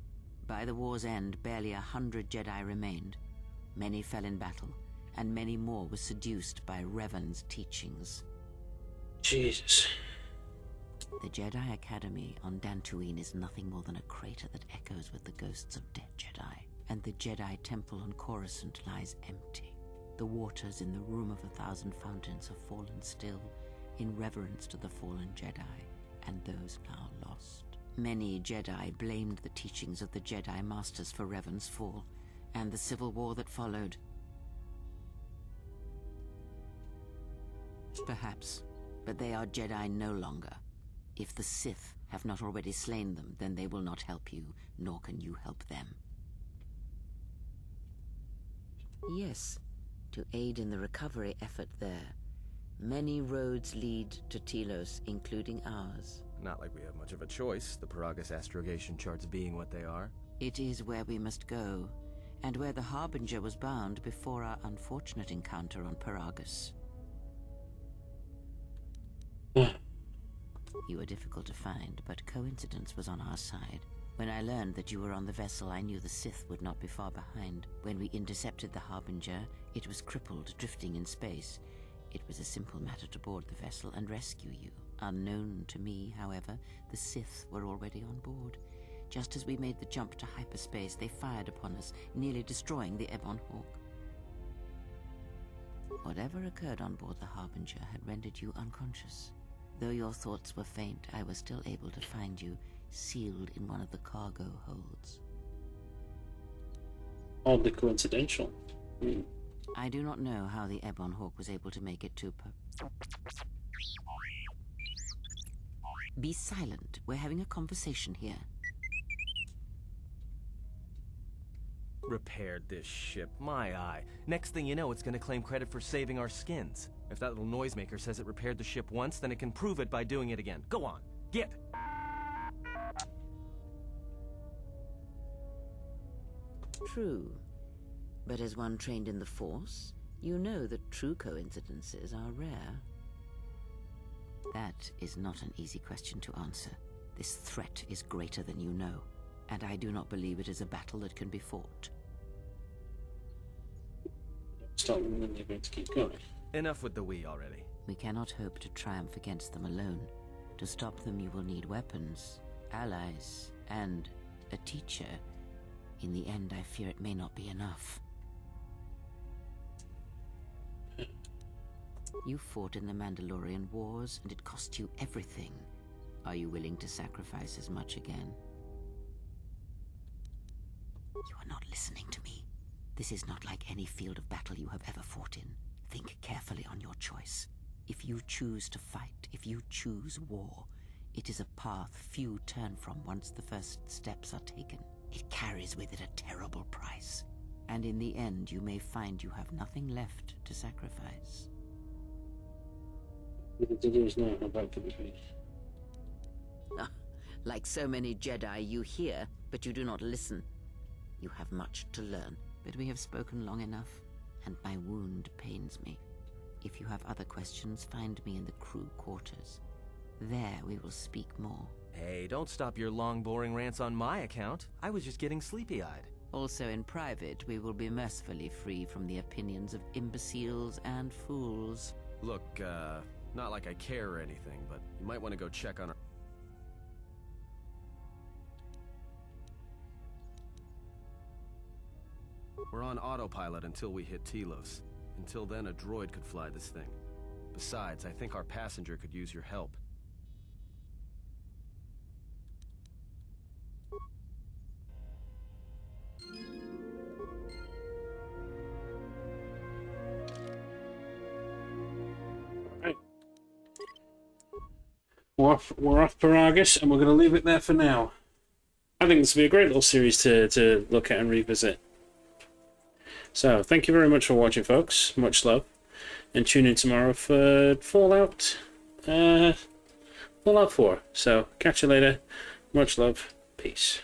By the war's end, barely 100 Jedi remained. Many fell in battle, and many more were seduced by Revan's teachings. Jesus. The Jedi Academy on Dantooine is nothing more than a crater that echoes with the ghosts of dead Jedi. And the Jedi Temple on Coruscant lies empty. The waters in the Room of 1,000 Fountains have fallen still, in reverence to the fallen Jedi, and those now lost. Many Jedi blamed the teachings of the Jedi Masters for Revan's fall, and the civil war that followed. Perhaps, but they are Jedi no longer. If the Sith have not already slain them, then they will not help you, nor can you help them. Yes, to aid in the recovery effort there. Many roads lead to Telos, including ours. Not like we have much of a choice, the Peragus astrogation charts being what they are. It is where we must go, and where the Harbinger was bound before our unfortunate encounter on Peragus. You were difficult to find, but coincidence was on our side. When I learned that you were on the vessel, I knew the Sith would not be far behind. When we intercepted the Harbinger, it was crippled, drifting in space. It was a simple matter to board the vessel and rescue you. Unknown to me, however, the Sith were already on board. Just as we made the jump to hyperspace, they fired upon us, nearly destroying the Ebon Hawk. Whatever occurred on board the Harbinger had rendered you unconscious. Though your thoughts were faint, I was still able to find you, sealed in one of the cargo holds. Oddly coincidental. I do not know how the Ebon Hawk was able to make it to Be silent. We're having a conversation here. Repaired this ship, my eye. Next thing you know, it's gonna claim credit for saving our skins. If that little noisemaker says it repaired the ship once, then it can prove it by doing it again. Go on, get! True. But as one trained in the Force, you know that true coincidences are rare. That is not an easy question to answer. This threat is greater than you know, and I do not believe it is a battle that can be fought. Stop them, then they're going to keep going. Enough with the we already. We cannot hope to triumph against them alone. To stop them, you will need weapons, allies, and a teacher. In the end, I fear it may not be enough. You fought in the Mandalorian Wars, and it cost you everything. Are you willing to sacrifice as much again? You are not listening to me. This is not like any field of battle you have ever fought in. Think carefully on your choice. If you choose to fight, if you choose war, It is a path few turn from once the first steps are taken. It carries with it a terrible price, and in the end you may find you have nothing left to sacrifice. Like so many Jedi, you hear, but you do not listen. You have much to learn, but we have spoken long enough, and my wound pains me. If you have other questions, find me in the crew quarters. There we will speak more. Hey, don't stop your long, boring rants on my account. I was just getting sleepy-eyed. Also in private, we will be mercifully free from the opinions of imbeciles and fools. Look, not like I care or anything, but you might want to go check on our... We're on autopilot until we hit Telos. Until then, a droid could fly this thing. Besides, I think our passenger could use your help. Right. We're off Peragus, and we're going to leave it there for now. I think this will be a great little series to look at and revisit. So, thank you very much for watching, folks. Much love. And tune in tomorrow for Fallout 4. So, catch you later. Much love. Peace.